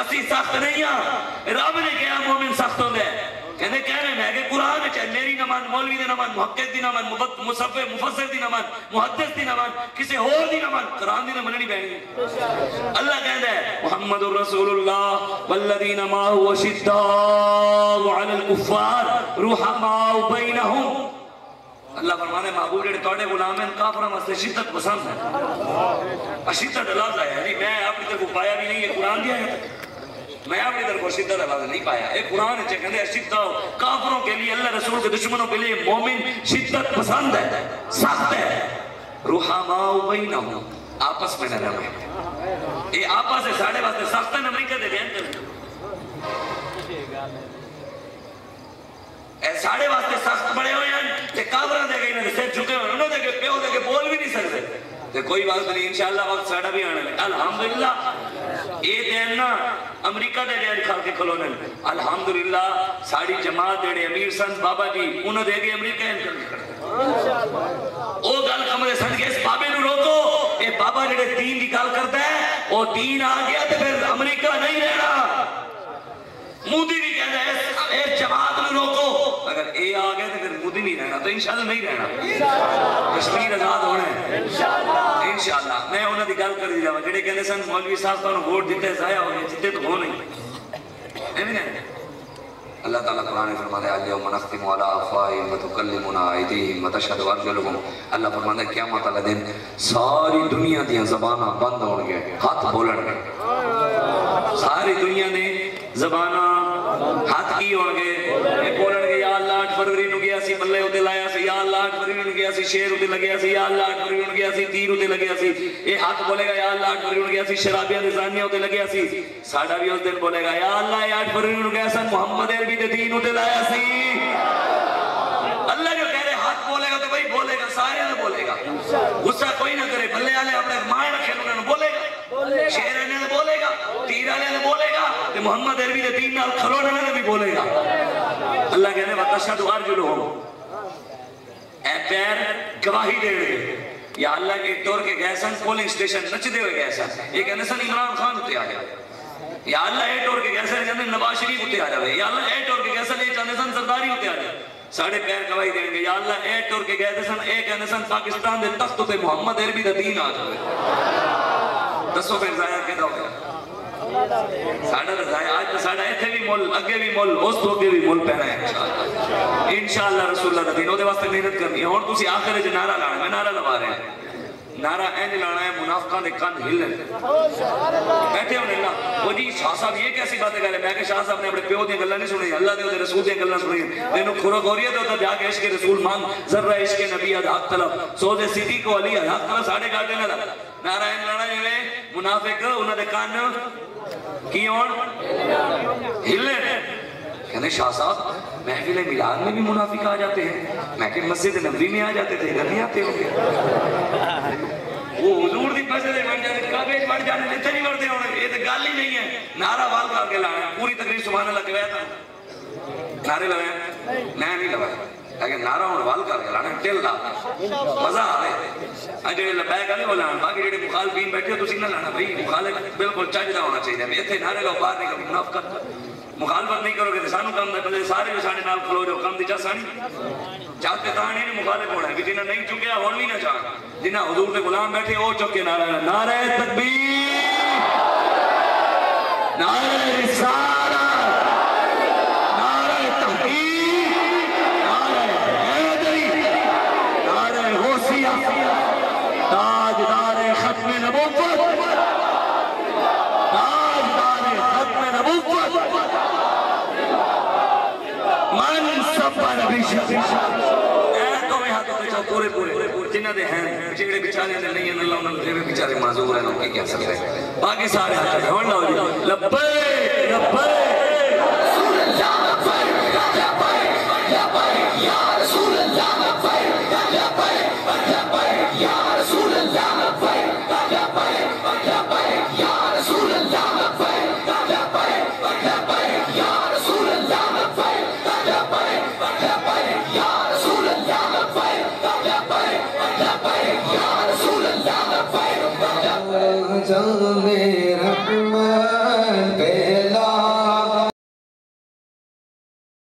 اسی سخت نہیں ہاں. رب نے کہا مومن سخت ہوں گے, کہنے کہہ رہے میں کہ قرآن چاہے میری نمان, مولوی دی نمان, محقق دی نمان, مصفح مفسر دی نمان, محدث دی نمان, کسی اور دی نمان, قرآن دی نمانی بہنی. اللہ کہتا ہے محمد رسول اللہ والذین معه اشداء علی الکفار رحماء بینہم. اللہ فرمانے ہیں محبوب جڑے توڑے غلام ہیں کافرہ مسئلے شدت پسند ہے. شدت لفظ آیا ہے, میں اپنی طرف پایا بھی نہیں, یہ قرآن دیا ہے, میں اپنی طرف شدت لفظ نہیں پایا. ایک قرآن ہے کہتے ہیں شدت کافروں کے لیے, اللہ رسول کے دشمنوں کے لیے مومن شدت پسند ہے, سخت ہے. رحماء بینہم, آپس میں نرم ہے. یہ آپس ہے ساڑھے واسطے سخت ہے, امریکہ دے بیان کریں اے ساڑھے واسطے سخت بڑے ہوئے ہیں, کہ کافرہ دے گئے انہیں سر جھکے ہوئے, انہوں دے کے پیو دے کے بول بھی نہیں سکتے. تو کوئی بات نہیں, انشاءاللہ وقت ساڑھا بھی آنے لگے. الحمدللہ یہ دین نا امریکہ دے دین کھا کے کھلونے, الحمدللہ ساڑھی جماعت دے امیر سنت بابا جی انہوں دے گئے امریکہ ان کرتے. او گل کمرے سن کے اس بابے نو روکو, اے بابا جڑے دین کی گل کرتا ہے او دین آ گیا تو پھر امریکہ نہیں رہنا. مودی بھی کہتا ہے اس جماعت میں روکو, اگر اے آ گئے تو پھر مودی نہیں رہنا, تو انشاءاللہ نہیں رہنا, کشمیر آزاد ہونا ہے انشاءاللہ. میں انہوں نے گل کر دی جاؤں جڑے کہنے سن مولوی صاحب تو ووٹ دیتے ضائع ہو گئے, جتے تو ہو نہیں. اللہ تعالیٰ قرآن فرماتا ہے الیوم نختم علی افواہہم وتکلمنا ایدیہم وتشہد ارجلہم. اللہ فرماتا ہے قیامت والے دن ساری دنیا دیاں زباناں بند ہون گے, ہاتھ بولن گے. ساری دنیا نے زباناں ہاتھ کی ہون گے, یہ بولن گے یا اللہ 8 فروری نو گیا سی بلے ہوتے لایا سی, یا اللہ 8 فروری نو گیا سی شیر ہوتے لگیا سی, یا اللہ 8 فروری نو گیا سی تیر ہوتے لگیا سی. یہ ہاتھ بولے گا یا اللہ 8 فروری نو گیا سی شرابیاں دے زانیاں ہوتے لگیا سی. ساڑھا بھی اس دن بولے گا یا اللہ 8 فروری نو گیا سن محمد عربی دے دین ہوتے لایا سی. اللہ جو کہہ رہے ہاتھ بولے گا تو بھائی بولے گا, سارے نے بولے گا. غصہ کوئی نہ کرے, بلے والے اپنے مائیں رکھے انہوں نے بولے گا, شیر والے نے بولے گا, تیر والے نے بولے گا, تو محمد عربی دے دین نال کھلونے والے بھی بولے گا. اللہ کہنے وتشہد ارجلہم, اے پیر گواہی دے رہے یا اللہ کے ٹور کے گئے سن پولنگ سٹیشن نچدے ہوئے گئے سن, یہ کہنے سن عمران خان ہوتے آ گیا, یا اللہ اے ٹور کے گئے سن نواز شریف ہوتے آ جائے, یا اللہ اے ٹور کے گئے سن یہ چاہتے سن سرداری ہوتے آ جائے. ساڑھے پیر گواہی دیں گے یا اللہ اے ٹور کے گئے سن, اے کہنے سن پاکستان دے تخت تے محمد عربی دا دین آ جائے. دسو پھر ضائع کہتا ہو گیا ساڑھا رضائے. آج تو ساڑھا ایتھے بھی مول, اگے بھی مول, اس تو اگے بھی مول پہنا ہے انشاءاللہ رسول اللہ دین. وہ دے واسطے محنت کرنی ہے. اور تسی آخر جو نعرہ لانا, میں نعرہ لوا رہے ہیں, نعرہ این لانا ہے منافقان دے کان ہلن بیٹھے ہونے. اللہ وہ جی شاہ صاحب یہ کیسی باتیں کر رہے ہیں, میں کہ شاہ صاحب نے اپنے پیو دیا گلہ نہیں سنی, اللہ دے رسول دیا گلہ سنی, تینوں کھرو گوریت ہوتا جا کے عشق رسول مانگ, ذرہ عشق نبی حق طلب, سوز صدیق و علی حق طلب, ساڑھے گاٹے نہ لگا. نعرہ این لانا جو منافق انہوں نے کان کی ہون ہلن. کہنے شاہ صاحب محفل میلاد میں بھی منافق آ جاتے ہیں, میں کہ مسجد نبوی میں آ جاتے تھے, ادھر نہیں آتے ہوں گے. وہ حضور دی مسجد بن جاتے, کعبے بن جاتے, اتنے نہیں بڑھتے ہونے, یہ تو گل ہی نہیں ہے. نعرہ وال کر کے لایا, پوری تقریر سبحان اللہ کہوایا تھا, نعرے لگایا, میں نہیں لگایا, لیکن نعرہ ہوں وال کر کے لانا, ٹل لا مزہ آ رہے. جڑے لبیک والے وہ لان, باقی جڑے مخالفین بیٹھے ہو تسی نہ لانا بھائی, مخالف بالکل چاہیے ہونا چاہیے. اتنے نعرے لو باہر نہیں کبھی منافقت مخالفت نہیں کرو گے تو سانو کام دے بلے سارے جو ساڑھے نال کھلو جو کام دی چاہ سانی چاہتے تانے نہیں مخالف ہونا ہے کہ جنہاں نہیں چکے ہون بھی نہ چاہ جنہاں حضور کے غلام بیٹھے وہ چکے نعرہ تکبیر نعرہ رسالہ نعرہ تحقیق نعرہ حیدری نعرہ غوثیہ تاجدار ختم نبوت تاجدار ختم نبوت من سبا نبی شاہ تو میں ہاتھوں پہ چاہو پورے جنہ دے ہیں چگڑے بچارے دے نہیں ہیں اللہ انہوں نے بھی بچارے معذور ہیں انہوں کی کیا سکتے ہیں باقی سارے ہاتھ ہیں ہونڈا ہو جی لبیک لبیک رسول اللہ لبیک لبیک لبیک یا رسول اللہ لبیک لبیک لبیک یا رسول اللہ لبیک لبیک لبیک یا رسول اللہ لبیک لبیک لبیک یا رسول اللہ لبیک لبیک لبیک یا رسول اللہ لبیک لبیک لبیک یا رسول اللہ لبیک جانے